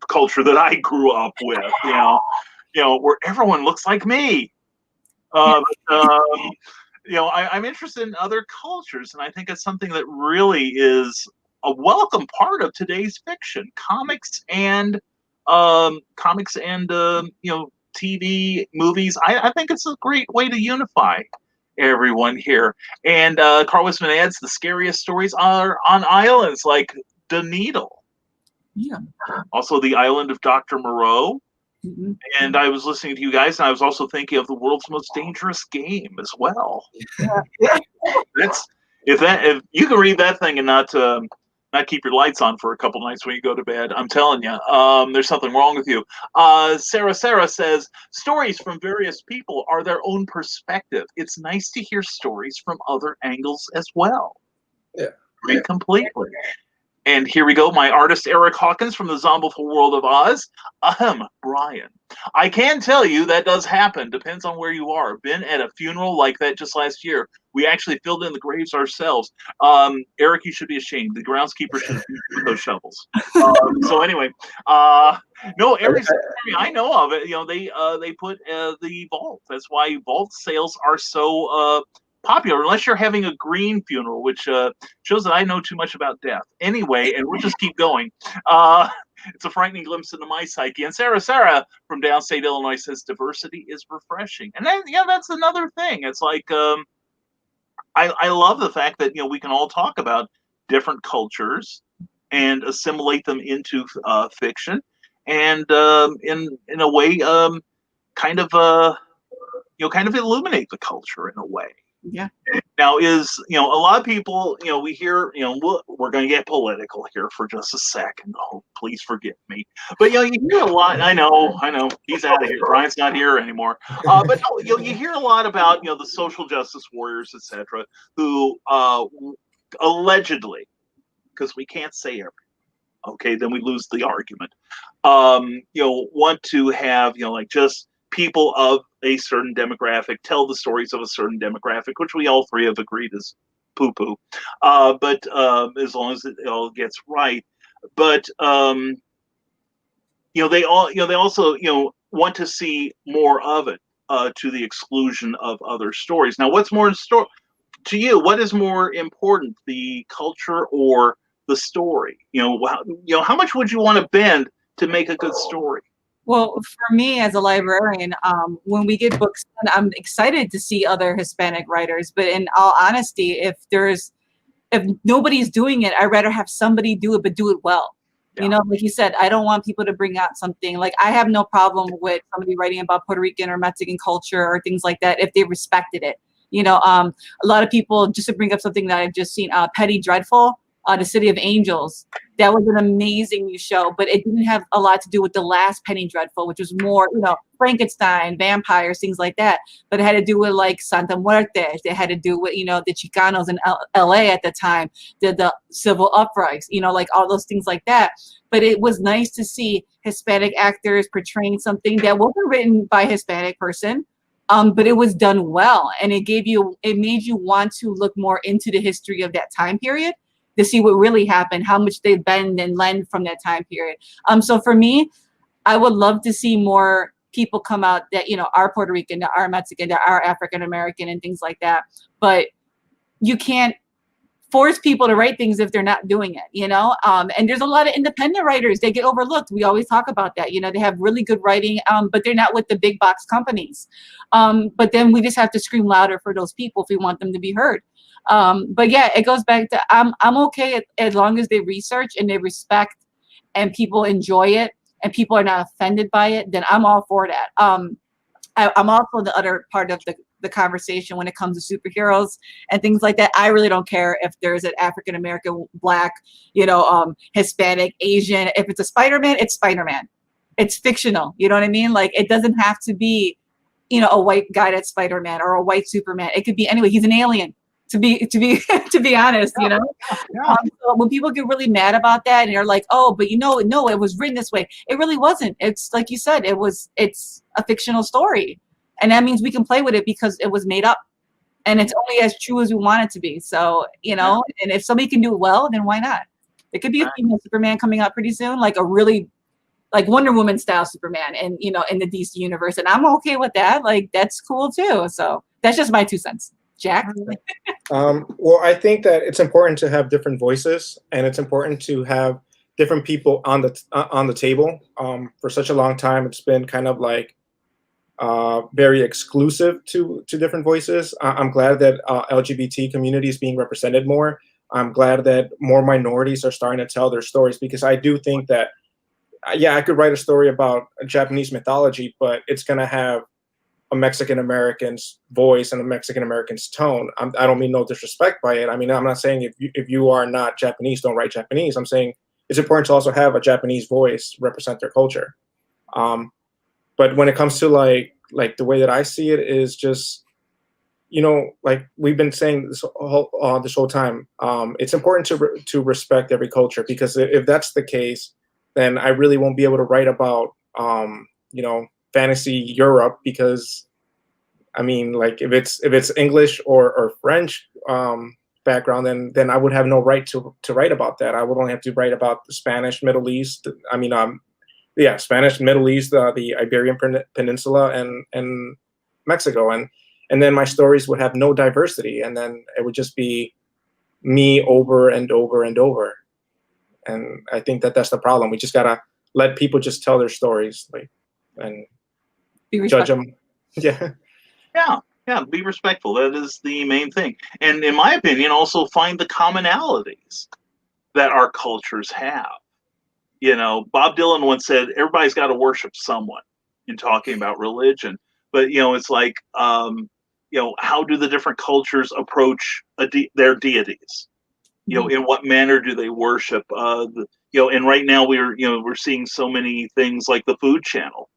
[SPEAKER 2] culture that I grew up with, where everyone looks like me. I'm interested in other cultures, and I think it's something that really is a welcome part of today's fiction, comics and TV, movies. I think it's a great way to unify everyone here. And Carl Witzman adds, the scariest stories are on islands like Dunedin.
[SPEAKER 4] Yeah.
[SPEAKER 2] Also, the island of Dr. Moreau.
[SPEAKER 4] Mm-hmm.
[SPEAKER 2] And I was listening to you guys, and I was also thinking of the world's most dangerous game as well. If you can read that thing and not keep your lights on for a couple nights when you go to bed, I'm telling you, there's something wrong with you. Sarah says, stories from various people are their own perspective. It's nice to hear stories from other angles as well.
[SPEAKER 3] Yeah.
[SPEAKER 2] Agreed completely. And here we go, my artist Eric Hawkins from the Zombiful World of Oz. Brian. I can tell you that does happen. Depends on where you are. Been at a funeral like that just last year. We actually filled in the graves ourselves. Eric, you should be ashamed. The groundskeeper should have used those shovels. So anyway, no, every cemetery I know of it, they put the vault. That's why vault sales are so popular, unless you're having a green funeral, which shows that I know too much about death. Anyway, and we'll just keep going. It's a frightening glimpse into my psyche. And Sarah from downstate Illinois says diversity is refreshing. And then, that's another thing. It's like I love the fact that we can all talk about different cultures and assimilate them into fiction, and in a way, kind of illuminate the culture in a way.
[SPEAKER 4] Yeah.
[SPEAKER 2] Now is, a lot of people, we hear, we're going to get political here for just a second. Oh, please forgive me. But, you hear a lot. I know. He's out of here. Brian's not here anymore. But no, you hear a lot about, the social justice warriors, etc., who allegedly, because we can't say everything. Okay, then we lose the argument. Want to have, just people of a certain demographic tell the stories of a certain demographic, which we all three have agreed is poo-poo. But as long as it all gets right. But they also want to see more of it to the exclusion of other stories. Now, what's more to you? What is more important, the culture or the story? How much would you want to bend to make a good story?
[SPEAKER 4] Well, for me as a librarian, when we get books, I'm excited to see other Hispanic writers. But in all honesty, if nobody's doing it, I'd rather have somebody do it, but do it well.
[SPEAKER 2] Yeah.
[SPEAKER 4] You know, like you said, I don't want people to bring out something like I have no problem with somebody writing about Puerto Rican or Mexican culture or things like that if they respected it. You know, a lot of people, just to bring up something that I've just seen, Petty Dreadful, The City of Angels. That was an amazing new show, but it didn't have a lot to do with the last Penny Dreadful, which was more, you know, Frankenstein, vampires, things like that. But it had to do with like Santa Muerte. It had to do with, you know, the Chicanos in LA at the time, the civil uprising, you know, like all those things like that. But it was nice to see Hispanic actors portraying something that wasn't written by a Hispanic person. But it was done well, and it made you want to look more into the history of that time period to see what really happened, how much they bend and lend from that time period. So for me, I would love to see more people come out that, you know, are Puerto Rican, that are Mexican, that are African American and things like that. But you can't force people to write things if they're not doing it, you know? And there's a lot of independent writers, they get overlooked. We always talk about that, you know, they have really good writing, but they're not with the big box companies. But then we just have to scream louder for those people if we want them to be heard. But yeah, it goes back to I'm okay as long as they research and they respect and people enjoy it and people are not offended by it, then I'm all for that. I'm also the other part of the conversation when it comes to superheroes and things like that. I really don't care if there's an African American, Black, you know, Hispanic, Asian. If it's a Spider-Man, it's Spider-Man. It's fictional. You know what I mean? Like it doesn't have to be, you know, a white guy that's Spider-Man or a white Superman. It could be anyway. He's an alien. To be to be honest, you know.
[SPEAKER 2] Yeah.
[SPEAKER 4] So when people get really mad about that and they're like, "Oh, but you know, no, it was written this way." It really wasn't. It's like you said, it's a fictional story, and that means we can play with it because it was made up, and it's only as true as we want it to be. So you know, and if somebody can do it well, then why not? It could be a female Superman coming out pretty soon, like a really like Wonder Woman style Superman, and you know, in the DC universe, and I'm okay with that. Like that's cool too. So that's just my 2 cents. Jack?
[SPEAKER 3] Well, I think that it's important to have different voices, and it's important to have different people on the table. For such a long time, it's been kind of like very exclusive to different voices. I'm glad that LGBT community is being represented more. I'm glad that more minorities are starting to tell their stories, because I do think that, yeah, I could write a story about Japanese mythology, but it's going to have a Mexican American's voice and a Mexican American's tone. I don't mean no disrespect by it. I mean, I'm not saying if you are not Japanese, don't write Japanese. I'm saying it's important to also have a Japanese voice represent their culture. But when it comes to like the way that I see it is just, you know, like we've been saying this whole time, it's important to respect every culture, because if that's the case, then I really won't be able to write about, you know, fantasy Europe, because I mean, like if it's English or French background, then I would have no right to write about that. I would only have to write about the Spanish Middle East. I mean, yeah, Spanish Middle East, the Iberian Peninsula, and Mexico, and then my stories would have no diversity, and then it would just be me over and over and over. And I think that that's the problem. We just gotta let people just tell their stories, like, and judge them.
[SPEAKER 2] Yeah, be respectful. That is the main thing. And in my opinion, also find the commonalities that our cultures have. You know, Bob Dylan once said, everybody's got to worship someone in talking about religion. But, you know, it's like, you know, how do the different cultures approach their deities? You know, in what manner do they worship? You know, and right now we're seeing so many things like the Food Channel.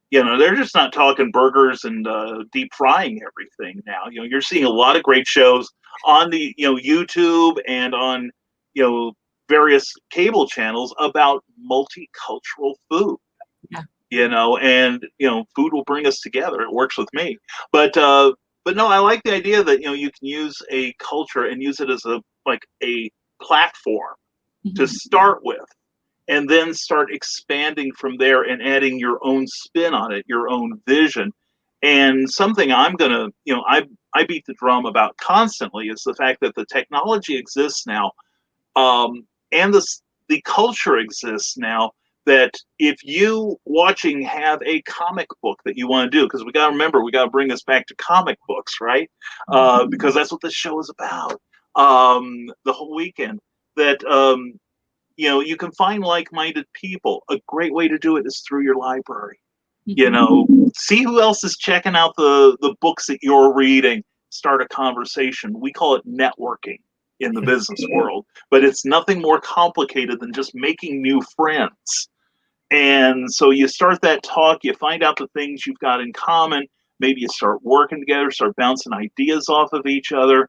[SPEAKER 2] You know, they're just not talking burgers and deep frying everything now. You know, you're seeing a lot of great shows on the, you know, YouTube and on, you know, various cable channels about multicultural food.
[SPEAKER 4] Yeah.
[SPEAKER 2] You know, and you know, food will bring us together. It works with me. But no, I like the idea that, you know, you can use a culture and use it as a platform to start with, and then start expanding from there and adding your own spin on it, your own vision. And something I'm gonna, you know, I beat the drum about constantly is the fact that the technology exists now, and the culture exists now, that if you watching have a comic book that you want to do, because we got to remember, we got to bring this back to comic books, right? Because that's what this show is about. The whole weekend, that you can find like-minded people. A great way to do it is through your library. See who else is checking out the books that you're reading. Start a conversation. We call it networking in the business world, but it's nothing more complicated than just making new friends. And so you start that talk, you find out the things you've got in common. Maybe you start working together, start bouncing ideas off of each other.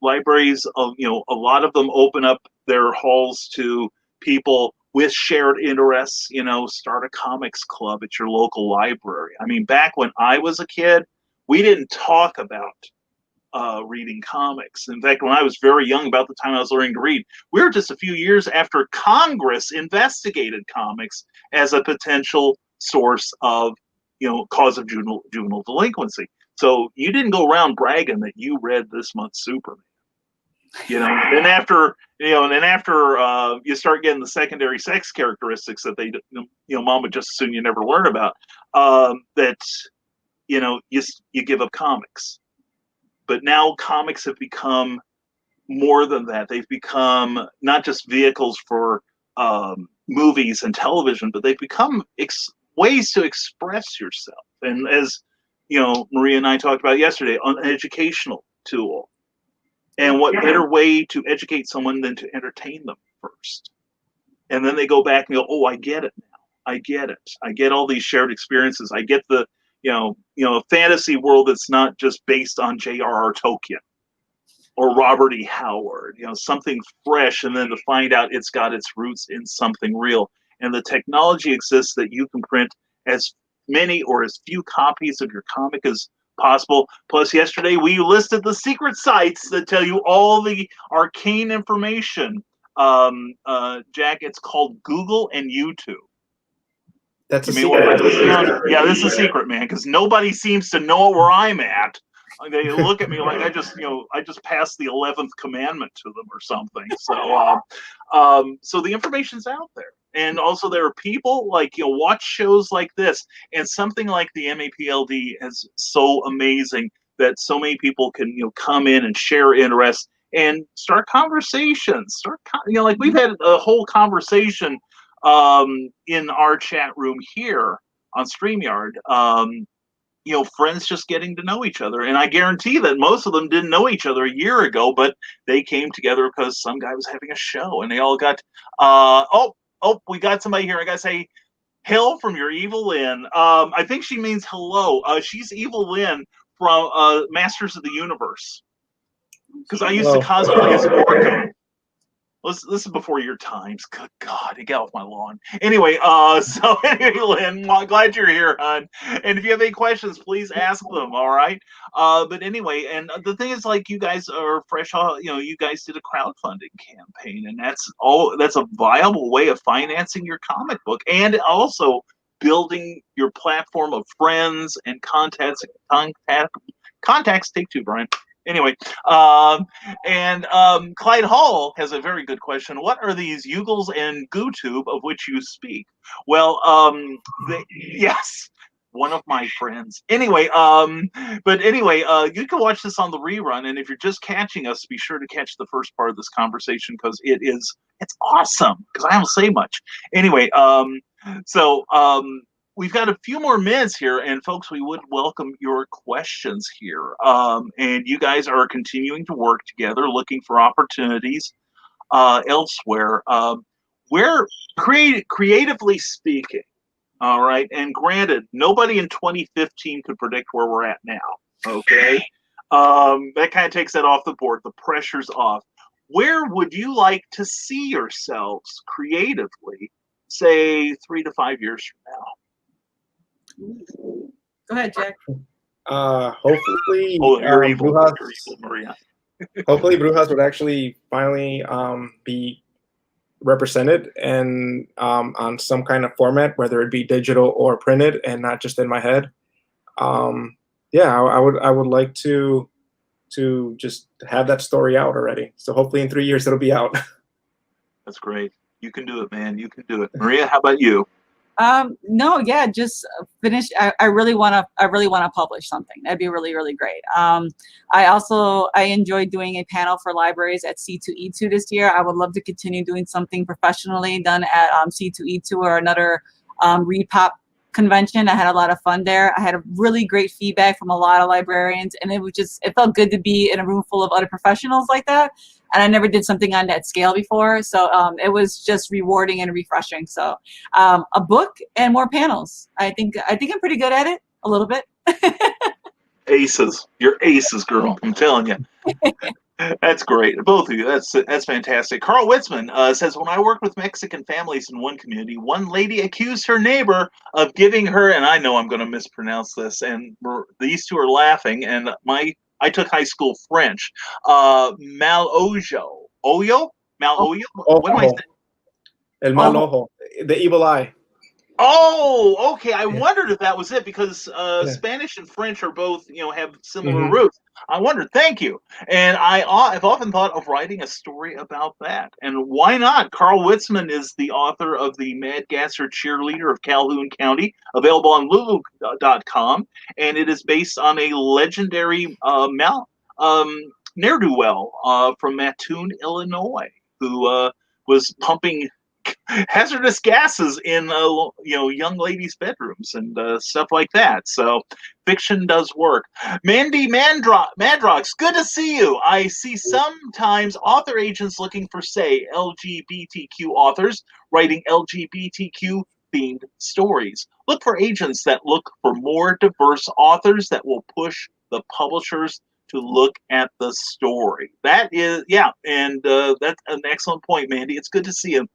[SPEAKER 2] Libraries, a lot of them open up their halls to people with shared interests. Start a comics club at your local library. I mean, back when I was a kid, we didn't talk about reading comics. In fact, when I was very young, about the time I was learning to read, we were just a few years after Congress investigated comics as a potential source of, cause of juvenile delinquency. So you didn't go around bragging that you read this month's Superman. And after you start getting the secondary sex characteristics that they, mom would just assume you never learn about, that you give up comics. But now comics have become more than that. They've become not just vehicles for movies and television, but they've become ways to express yourself. And as Maria and I talked about yesterday, an educational tool. And what better way to educate someone than to entertain them first? And then they go back and go, oh, I get it now. I get it. I get all these shared experiences. I get the a fantasy world that's not just based on J.R.R. Tolkien or Robert E. Howard, something fresh, and then to find out it's got its roots in something real. And the technology exists that you can print as many or as few copies of your comic as possible. Plus, yesterday we listed the secret sites that tell you all the arcane information. Jack, it's called Google and YouTube.
[SPEAKER 3] That's a secret.
[SPEAKER 2] Yeah, this is a secret, man, because nobody seems to know where I'm at. They look at me like I just passed the 11th commandment to them or something. So the information's out there. And also there are people watch shows like this, and something like the MAPLD is so amazing that so many people can, come in and share interests and start conversations. We've had a whole conversation in our chat room here on StreamYard, friends just getting to know each other. And I guarantee that most of them didn't know each other a year ago, but they came together because some guy was having a show, and they all got, we got somebody here. I gotta say, hail from your Evil Lynn. I think she means hello. She's Evil Lynn from Masters of the Universe. Because I used to cosplay as Orko. This is before your times. Good God, you got off my lawn. Anyway, Lynn, I'm glad you're here, hon. And if you have any questions, please ask them. All right. But anyway, and the thing is, you guys are fresh. You guys did a crowdfunding campaign, and that's a viable way of financing your comic book, and also building your platform of friends and contacts. Take two, Brian. Anyway, Clyde Hall has a very good question. What are these Yugels and GooTube of which you speak? Well, yes, one of my friends. Anyway, you can watch this on the rerun, and if you're just catching us, be sure to catch the first part of this conversation because it's awesome. Because I don't say much. Anyway, we've got a few more minutes here, and folks, we would welcome your questions here. And you guys are continuing to work together, looking for opportunities elsewhere. We're creatively speaking, all right? And granted, nobody in 2015 could predict where we're at now, okay? That kind of takes that off the board. The pressure's off. Where would you like to see yourselves creatively, say, 3 to 5 years from now?
[SPEAKER 4] Go ahead, Jack.
[SPEAKER 3] Hopefully,
[SPEAKER 2] you're evil.
[SPEAKER 3] Brujas,
[SPEAKER 2] You're evil, Maria.
[SPEAKER 3] Hopefully, Brujas would actually finally be represented and on some kind of format, whether it be digital or printed, and not just in my head. I would like to just have that story out already. So hopefully, in 3 years, it'll be out.
[SPEAKER 2] That's great. You can do it, man. You can do it. Maria, how about you?
[SPEAKER 4] No, yeah, just finish. I really want to publish something. That'd be really, really great. I enjoyed doing a panel for libraries at C2E2 this year. I would love to continue doing something professionally done at C2E2 or another Read Pop convention. I had a lot of fun there. I had a really great feedback from a lot of librarians, and it felt good to be in a room full of other professionals like that. And I never did something on that scale before, so it was just rewarding and refreshing. So a book and more panels. I think I'm pretty good at it, a little bit.
[SPEAKER 2] Aces. You're aces, girl. I'm telling you. That's great. Both of you. That's fantastic. Carl Witzman says, when I worked with Mexican families in one community, one lady accused her neighbor of giving her, and I know I'm going to mispronounce this, and these two are laughing, and I took high school French. Malojo. Oyo? Maloyo? What am I saying?
[SPEAKER 3] El mal ojo. The evil eye.
[SPEAKER 2] Oh, okay. I wondered if that was it because Spanish and French are both, have similar roots. I wondered. Thank you. And I've often thought of writing a story about that. And why not? Carl Witzman is the author of the Mad Gasser Cheerleader of Calhoun County, available on Lulu.com, and it is based on a legendary ne'er-do-well from Mattoon, Illinois, who was pumping hazardous gases in young ladies' bedrooms and stuff like that. So fiction does work. Mandy Madrox, good to see you. I see sometimes author agents looking for, say, LGBTQ authors writing LGBTQ themed stories. Look for agents that look for more diverse authors that will push the publishers to look at the story. That is, and that's an excellent point, Mandy. It's good to see you.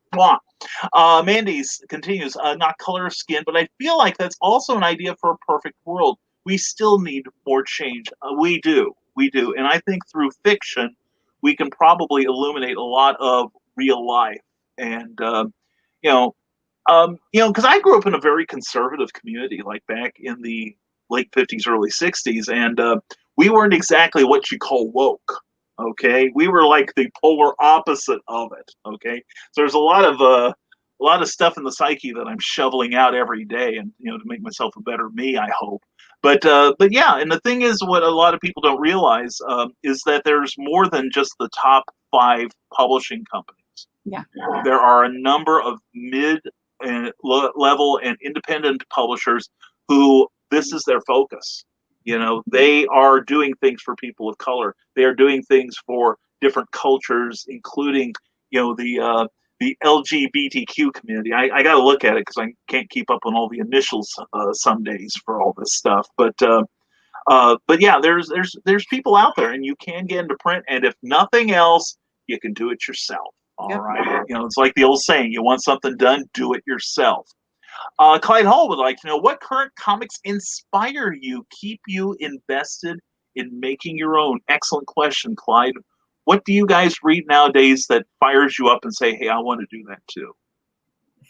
[SPEAKER 2] Mandy's continues, not color of skin, but I feel like that's also an idea for a perfect world. We still need more change. We do. And I think through fiction, we can probably illuminate a lot of real life. And, because I grew up in a very conservative community, like back in the late 50s, early 60s, and we weren't exactly what you call woke. Okay, we were like the polar opposite of it. Okay, so there's a lot of stuff in the psyche that I'm shoveling out every day, and to make myself a better me, I hope. But yeah, and the thing is, what a lot of people don't realize is that there's more than just the top 5 publishing companies.
[SPEAKER 4] Yeah,
[SPEAKER 2] there are a number of mid and level and independent publishers who this is their focus. They are doing things for people of color. They are doing things for different cultures, including, the LGBTQ community. I got to look at it because I can't keep up on all the initials some days for all this stuff. But yeah, there's people out there, and you can get into print. And if nothing else, you can do it yourself. All right. It's like the old saying: you want something done, do it yourself. Clyde Hall would like to know, what current comics inspire you, keep you invested in making your own? Excellent question, Clyde. What do you guys read nowadays that fires you up and say, hey, I want to do that too?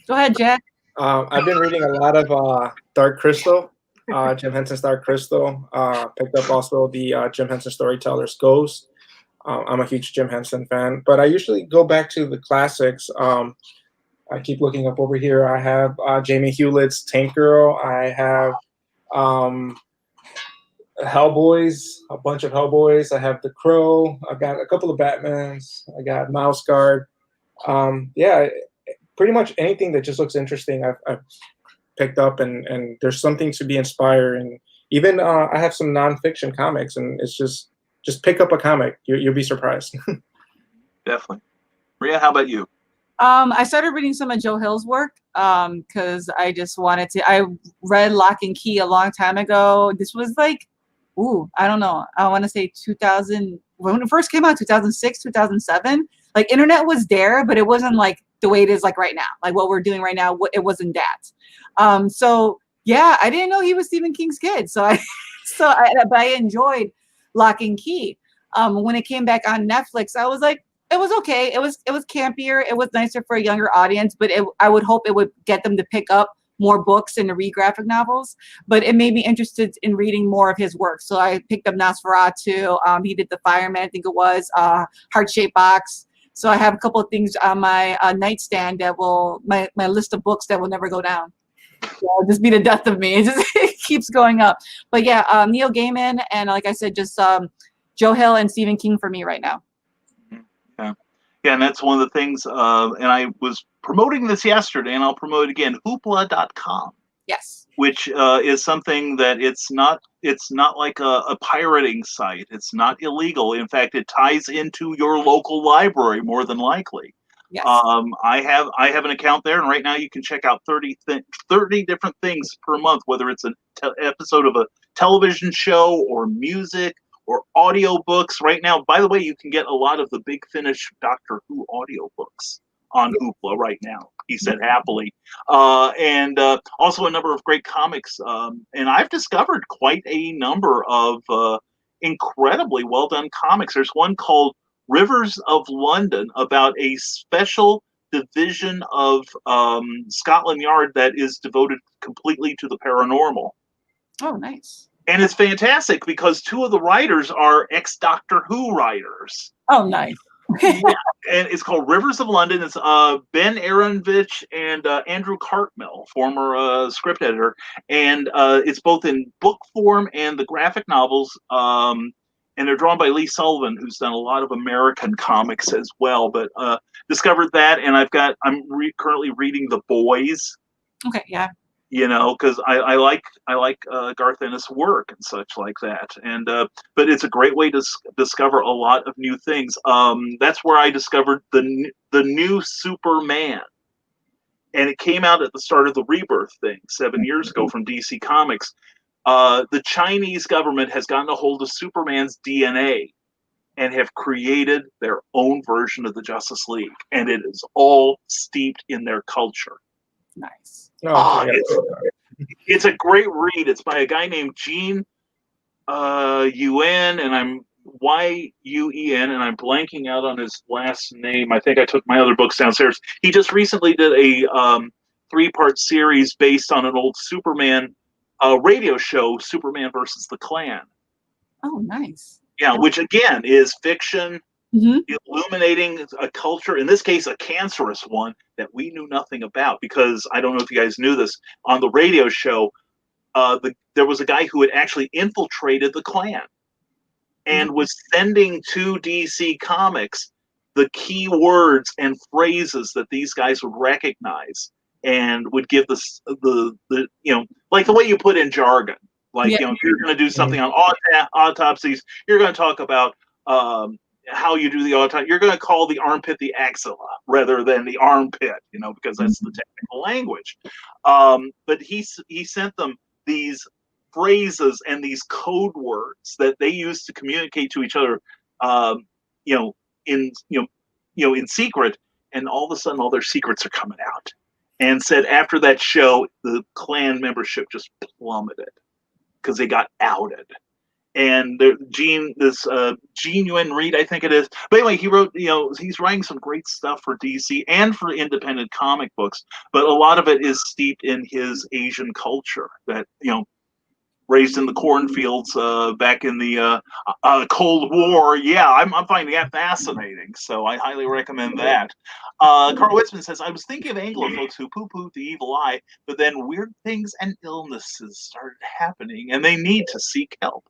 [SPEAKER 4] Go ahead, Jack.
[SPEAKER 3] I've been reading a lot of Dark Crystal, Jim Henson's Dark Crystal. Picked up also the Jim Henson Storytellers Ghost. I'm a huge Jim Henson fan, but I usually go back to the classics. I keep looking up over here. I have Jamie Hewlett's Tank Girl. I have Hellboys, a bunch of Hellboys. I have The Crow. I've got a couple of Batmans. I got Mouse Guard. Yeah, pretty much anything that just looks interesting I've picked up, and there's something to be inspiring. Even I have some nonfiction comics, and it's just pick up a comic. You'll be surprised.
[SPEAKER 2] Definitely. Maria, how about you?
[SPEAKER 4] I started reading some of Joe Hill's work because I just wanted to. I read Lock and Key a long time ago. This was like, I don't know. I want to say 2000, when it first came out, 2006, 2007. Like, internet was there, but it wasn't like the way it is like right now. Like what we're doing right now, it wasn't that. So yeah, I didn't know he was Stephen King's kid. But I enjoyed Lock and Key. When it came back on Netflix, I was like, it was okay. It was campier. It was nicer for a younger audience, but I would hope it would get them to pick up more books and to read graphic novels. But it made me interested in reading more of his work. So I picked up Nosferatu. He did The Fireman, I think it was, Heart Shaped Box. So I have a couple of things on my nightstand that will my list of books that will never go down. So it'll just be the death of me. It keeps going up. But yeah, Neil Gaiman and like I said, just Joe Hill and Stephen King for me right now.
[SPEAKER 2] Yeah, and that's one of the things. And I was promoting this yesterday, and I'll promote it again. Hoopla.com.
[SPEAKER 4] Yes.
[SPEAKER 2] Which is something that it's not like a pirating site. It's not illegal. In fact, it ties into your local library more than likely.
[SPEAKER 4] Yes.
[SPEAKER 2] I have an account there, and right now you can check out 30 different things per month, whether it's an episode of a television show or music or audiobooks. Right now, by the way, you can get a lot of the Big Finish Doctor Who audiobooks on Hoopla right now, he said happily. And also a number of great comics. And I've discovered quite a number of incredibly well done comics. There's one called Rivers of London about a special division of Scotland Yard that is devoted completely to the paranormal.
[SPEAKER 4] Oh, nice.
[SPEAKER 2] And it's fantastic because two of the writers are ex-Doctor Who writers.
[SPEAKER 4] Oh, nice.
[SPEAKER 2] Yeah, and it's called Rivers of London. It's Ben Aaronovitch and Andrew Cartmel, former script editor, and it's both in book form and the graphic novels. And they're drawn by Lee Sullivan, who's done a lot of American comics as well. But discovered that, and I'm currently reading The Boys.
[SPEAKER 4] Okay, yeah.
[SPEAKER 2] You know, because I like Garth Ennis' work and such like that, and but it's a great way to discover a lot of new things. That's where I discovered the new Superman, and it came out at the start of the Rebirth thing 7 years ago from DC Comics. The Chinese government has gotten a hold of Superman's DNA and have created their own version of the Justice League, and it is all steeped in their culture.
[SPEAKER 4] Nice.
[SPEAKER 2] It's a great read. It's by a guy named Gene Yuen, and I'm Yuen, and I'm blanking out on his last name. I think I took my other books downstairs. He just recently did a 3-part series based on an old Superman radio show, Superman versus the Klan.
[SPEAKER 4] Oh, nice.
[SPEAKER 2] Yeah, which again is fiction.
[SPEAKER 4] Mm-hmm.
[SPEAKER 2] Illuminating a culture, in this case a cancerous one, that we knew nothing about, because I don't know if you guys knew this, on the radio show there was a guy who had actually infiltrated the Klan and was sending to DC Comics the key words and phrases that these guys would recognize and would give the you know, like the way you put in jargon, like, you know, if you're going to do something on autopsies, you're going to talk about how you do the autopsy. You're going to call the armpit the axilla rather than the armpit, you know, because that's the technical language. But he sent them these phrases and these code words that they used to communicate to each other, in secret. And all of a sudden, all their secrets are coming out. And said after that show, the Klan membership just plummeted because they got outed. And Gene Yuen Reed, I think it is. But anyway, he wrote, you know, he's writing some great stuff for DC and for independent comic books. But a lot of it is steeped in his Asian culture that, you know, raised in the cornfields back in the Cold War. Yeah, I'm finding that fascinating. So I highly recommend that. Carl Witzman says, I was thinking of Anglo folks who poo-pooed the evil eye, but then weird things and illnesses started happening and they need to seek help.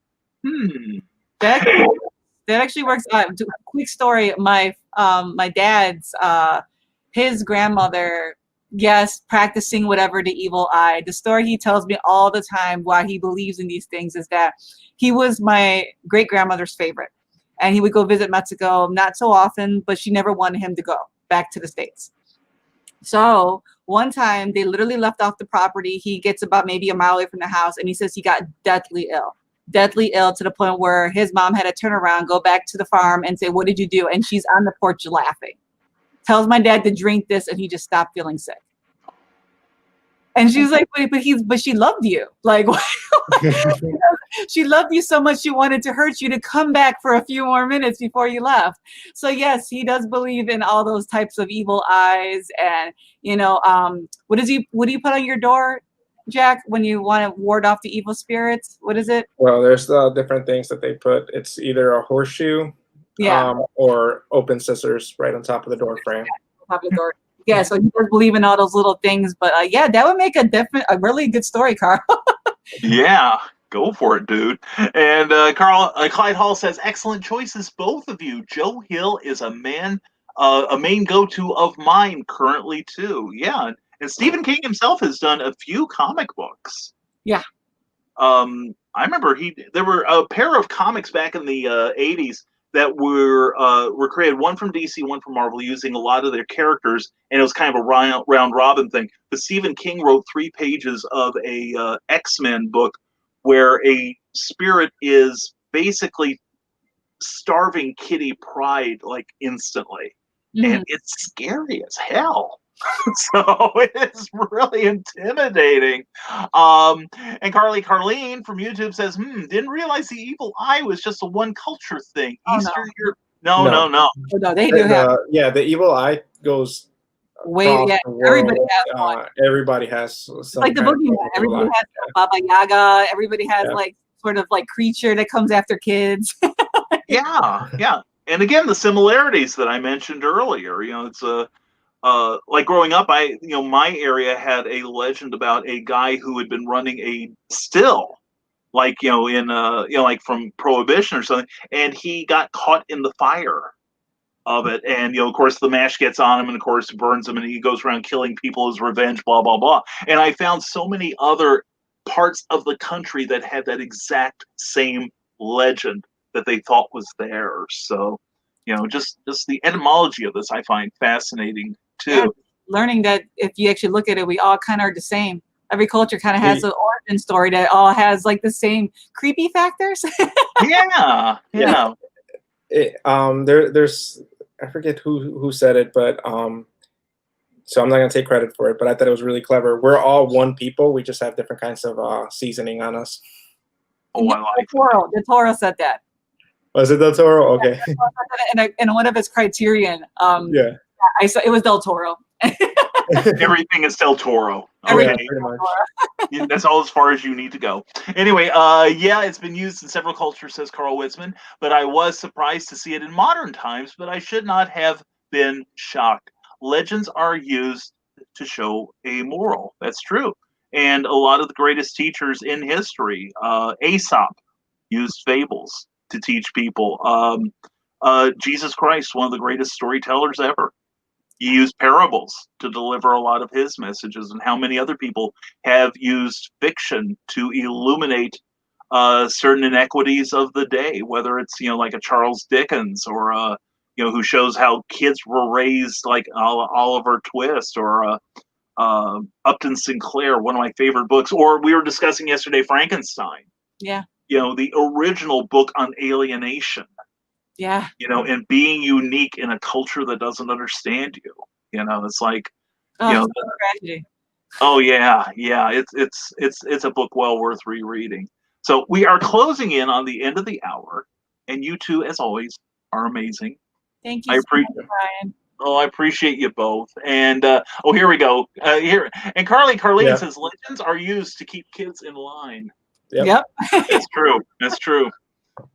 [SPEAKER 4] That actually works. Quick story. My dad's his grandmother, yes, practicing whatever the evil eye. The story he tells me all the time why he believes in these things is that he was my great grandmother's favorite, and he would go visit Mexico not so often, but she never wanted him to go back to the States. So one time they literally left off the property. He gets about maybe a mile away from the house, and he says he got deathly ill to the point where his mom had to turn around, go back to the farm and say, what did you do? And she's on the porch laughing. Tells my dad to drink this, and he just stopped feeling sick. And she was like, but she loved you. Like, she loved you so much she wanted to hurt you to come back for a few more minutes before you left. So yes, he does believe in all those types of evil eyes. And, you know, what do you put on your door, Jack, when you want to ward off the evil spirits? What is it?
[SPEAKER 3] Well, there's different things that they put. It's either a horseshoe,
[SPEAKER 4] Yeah.
[SPEAKER 3] or open scissors right on top of the door frame.
[SPEAKER 4] Top of the door. Yeah, so he does believe in all those little things, but yeah, that would make a really good story, Carl.
[SPEAKER 2] Yeah, go for it, dude. And Clyde Hall says, excellent choices, both of you. Joe Hill is a main go-to of mine currently too. Yeah, and Stephen King himself has done a few comic books.
[SPEAKER 4] Yeah.
[SPEAKER 2] I remember there were a pair of comics back in the 80s that were created, one from DC, one from Marvel, using a lot of their characters, and it was kind of a round robin thing. But Stephen King wrote 3 pages of a X-Men book where a spirit is basically starving Kitty Pryde like instantly, and it's scary as hell. So it's really intimidating. And Carleen from YouTube says, didn't realize the evil eye was just a one culture thing.
[SPEAKER 4] Oh,
[SPEAKER 2] Eastern
[SPEAKER 4] no.
[SPEAKER 2] Europe. No.
[SPEAKER 4] Oh, no, they do have
[SPEAKER 3] The evil eye goes
[SPEAKER 4] way.
[SPEAKER 3] across
[SPEAKER 4] Yeah,
[SPEAKER 3] the world.
[SPEAKER 4] everybody has one.
[SPEAKER 3] Everybody has some
[SPEAKER 4] Like the
[SPEAKER 3] kind of
[SPEAKER 4] boogeyman.
[SPEAKER 3] evil
[SPEAKER 4] Everybody
[SPEAKER 3] eye.
[SPEAKER 4] has Baba Yaga. Everybody has
[SPEAKER 3] Yeah.
[SPEAKER 4] like sort of like creature that comes after kids.
[SPEAKER 2] Yeah. And again, the similarities that I mentioned earlier. It's like growing up, my area had a legend about a guy who had been running a still, like like from Prohibition or something, and he got caught in the fire of it, and of course the mash gets on him, and of course burns him, and he goes around killing people as revenge, blah blah blah. And I found so many other parts of the country that had that exact same legend that they thought was theirs. So just the etymology of this I find fascinating too.
[SPEAKER 4] Yeah, learning that if you actually look at it, we all kind of are the same. Every culture kind of has an origin story that all has like the same creepy factors.
[SPEAKER 2] Yeah.
[SPEAKER 3] There's I forget who said it, but so I'm not gonna take credit for it, but I thought it was really clever. We're all one people. We just have different kinds of seasoning on us.
[SPEAKER 2] Oh, I like
[SPEAKER 4] the Toro said that.
[SPEAKER 3] Was it Del Toro? Okay.
[SPEAKER 4] And one of his criterion.
[SPEAKER 3] Yeah.
[SPEAKER 4] I saw it was Del Toro.
[SPEAKER 2] Everything is Del Toro.
[SPEAKER 3] Okay.
[SPEAKER 2] Okay.
[SPEAKER 3] Yeah, pretty much.
[SPEAKER 2] That's all as far as you need to go. Anyway, it's been used in several cultures, says Carl Witzman, but I was surprised to see it in modern times, but I should not have been shocked. Legends are used to show a moral. That's true. And a lot of the greatest teachers in history, Aesop used fables to teach people. Jesus Christ, one of the greatest storytellers ever. He used parables to deliver a lot of his messages, and how many other people have used fiction to illuminate certain inequities of the day, whether it's like a Charles Dickens, or who shows how kids were raised, like Oliver Twist, or Upton Sinclair, one of my favorite books. Or we were discussing yesterday Frankenstein.
[SPEAKER 4] Yeah.
[SPEAKER 2] The original book on alienation.
[SPEAKER 4] Yeah.
[SPEAKER 2] And being unique in a culture that doesn't understand you. It's like,
[SPEAKER 4] tragedy.
[SPEAKER 2] Oh yeah. It's a book well worth rereading. So we are closing in on the end of the hour, and you two, as always, are amazing.
[SPEAKER 4] Thank you, Brian.
[SPEAKER 2] Oh, I appreciate you both. And here we go. Here, and Carleen says legends are used to keep kids in line.
[SPEAKER 4] Yep.
[SPEAKER 2] That's true. That's true.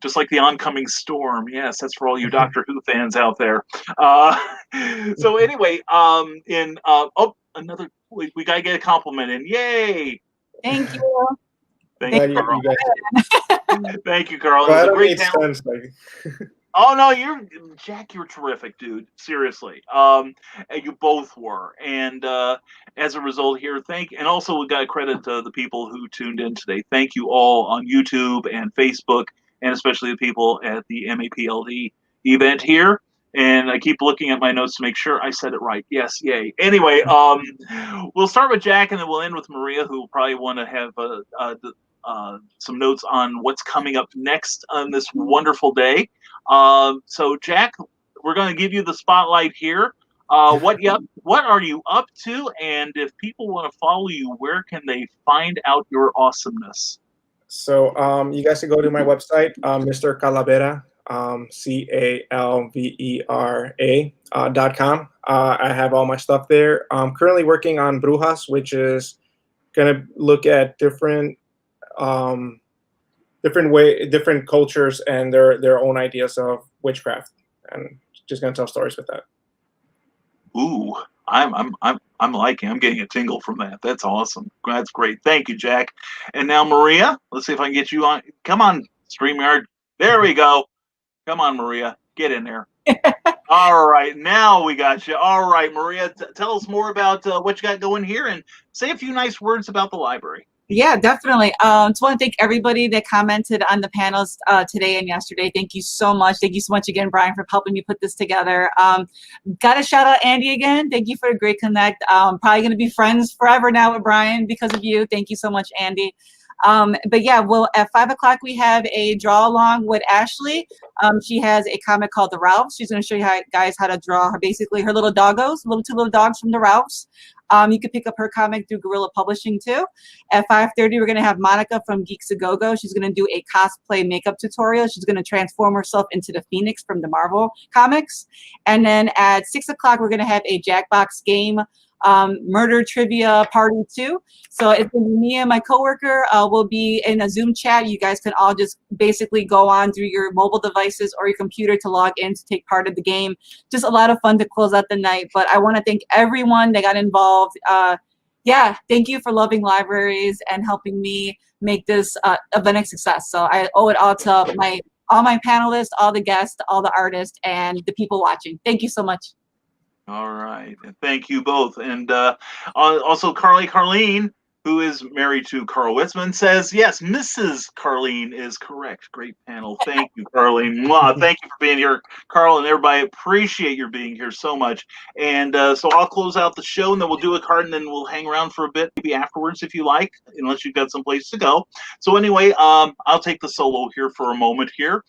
[SPEAKER 2] Just like the oncoming storm. Yes, that's for all you Doctor Who fans out there. So anyway, another, we gotta get a compliment in. Yay!
[SPEAKER 4] Thank you.
[SPEAKER 2] Thank you, Carl. Thank you, Carl.
[SPEAKER 3] Well,
[SPEAKER 2] It was a great talent. Oh no, Jack, you're terrific, dude. Seriously. You both were. And as a result here, and also we got to credit the people who tuned in today. Thank you all on YouTube and Facebook, and especially the people at the MAPLD event here. And I keep looking at my notes to make sure I said it right. Yes, yay. Anyway, we'll start with Jack, and then we'll end with Maria, who will probably want to have some notes on what's coming up next on this wonderful day. So Jack, we're going to give you the spotlight here. What are you up to? And if people want to follow you, where can they find out your awesomeness?
[SPEAKER 3] So you guys can go to my website, Mr. Calavera, CALVERA.com. I have all my stuff there. I'm currently working on Brujas, which is going to look at different different cultures and their own ideas of witchcraft, and just gonna tell stories with that.
[SPEAKER 2] Ooh, I'm liking. I'm getting a tingle from that. That's awesome. That's great. Thank you, Jack. And now Maria, let's see if I can get you on. Come on, StreamYard. There we go. Come on, Maria, get in there. All right, now we got you. All right, Maria, tell us more about what you got going here, and say a few nice words about the library.
[SPEAKER 4] Yeah, definitely. Just want to thank everybody that commented on the panels today and yesterday. Thank you so much. Thank you so much again, Brian, for helping me put this together. Got to shout out Andy again. Thank you for a great connect. Probably going to be friends forever now with Brian because of you. Thank you so much, Andy. But yeah, well, at 5 o'clock, we have a draw along with Ashley. She has a comic called The Ralphs. She's going to show you guys how to draw basically her little doggos, two little dogs from The Ralphs. You can pick up her comic through Guerrilla Publishing too. At 5:30, we're going to have Monica from Geeks A Go-Go. She's going to do a cosplay makeup tutorial. She's going to transform herself into the Phoenix from the Marvel comics. And then at 6 o'clock, we're going to have a Jackbox game murder trivia party 2. So it's going to be me and my coworker. We'll be in a Zoom chat. You guys can all just basically go on through your mobile devices or your computer to log in to take part of the game. Just a lot of fun to close out the night. But I want to thank everyone that got involved. Yeah, thank you for loving libraries and helping me make this event a success. So I owe it all to all my panelists, all the guests, all the artists, and the people watching. Thank you so much.
[SPEAKER 2] All right. And thank you both. And also Carleen, who is married to Carl Witzman, says, yes, Mrs. Carleen is correct. Great panel. Thank you, Carleen. Mwah. Thank you for being here, Carl, and everybody. Appreciate your being here so much. And so I'll close out the show, and then we'll do a card, and then we'll hang around for a bit, maybe afterwards if you like, unless you've got some place to go. So anyway, I'll take the solo here for a moment here.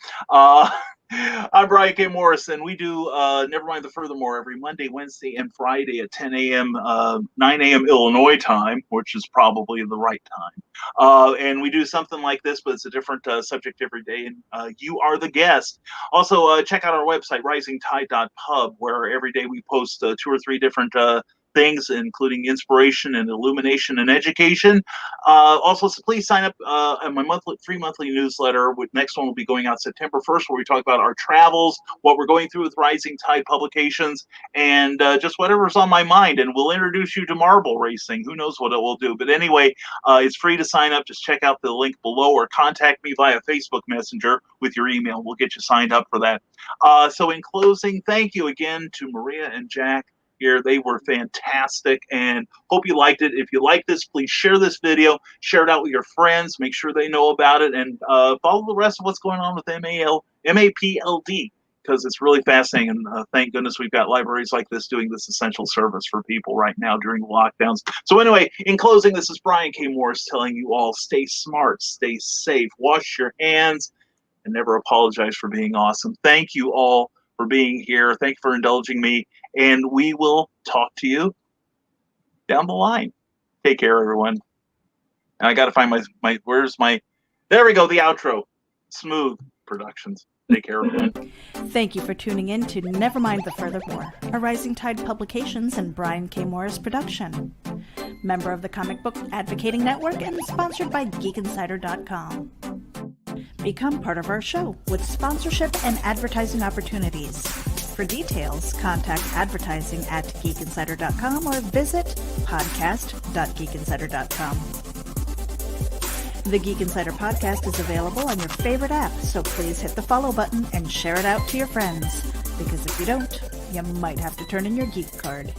[SPEAKER 2] I'm Brian K. Morris, and we do Nevermind the Furthermore every Monday, Wednesday, and Friday at 10 a.m., 9 a.m. Illinois time, which is probably the right time. And we do something like this, but it's a different subject every day, and you are the guest. Also, check out our website, risingtide.pub, where every day we post 2 or 3 different things, including inspiration and illumination and education. Also, so please sign up on my free monthly newsletter. Next one will be going out September 1st, where we talk about our travels, what we're going through with Rising Tide Publications, and just whatever's on my mind. And we'll introduce you to marble racing. Who knows what it will do? But anyway, it's free to sign up. Just check out the link below or contact me via Facebook Messenger with your email. We'll get you signed up for that. So in closing, thank you again to Maria and Jack here. They were fantastic, and hope you liked it. If you like this, please share this video, share it out with your friends, make sure they know about it, and follow the rest of what's going on with MAPLD, because it's really fascinating, and thank goodness we've got libraries like this doing this essential service for people right now during the lockdowns. So anyway, in closing, this is Brian K. Morris telling you all, stay smart, stay safe, wash your hands, and never apologize for being awesome. Thank you all for being here. Thank you for indulging me. And we will talk to you down the line. Take care, everyone. And I got to find there we go, the outro. Smooth Productions. Take care, everyone.
[SPEAKER 1] Thank you for tuning in to Nevermind the Furthermore, a Rising Tide Publications and Brian K. Morris production. Member of the Comic Book Advocating Network and sponsored by GeekInsider.com. Become part of our show with sponsorship and advertising opportunities. For details, contact advertising at geekinsider.com or visit podcast.geekinsider.com. The Geek Insider podcast is available on your favorite app, so please hit the follow button and share it out to your friends, because if you don't, you might have to turn in your geek card.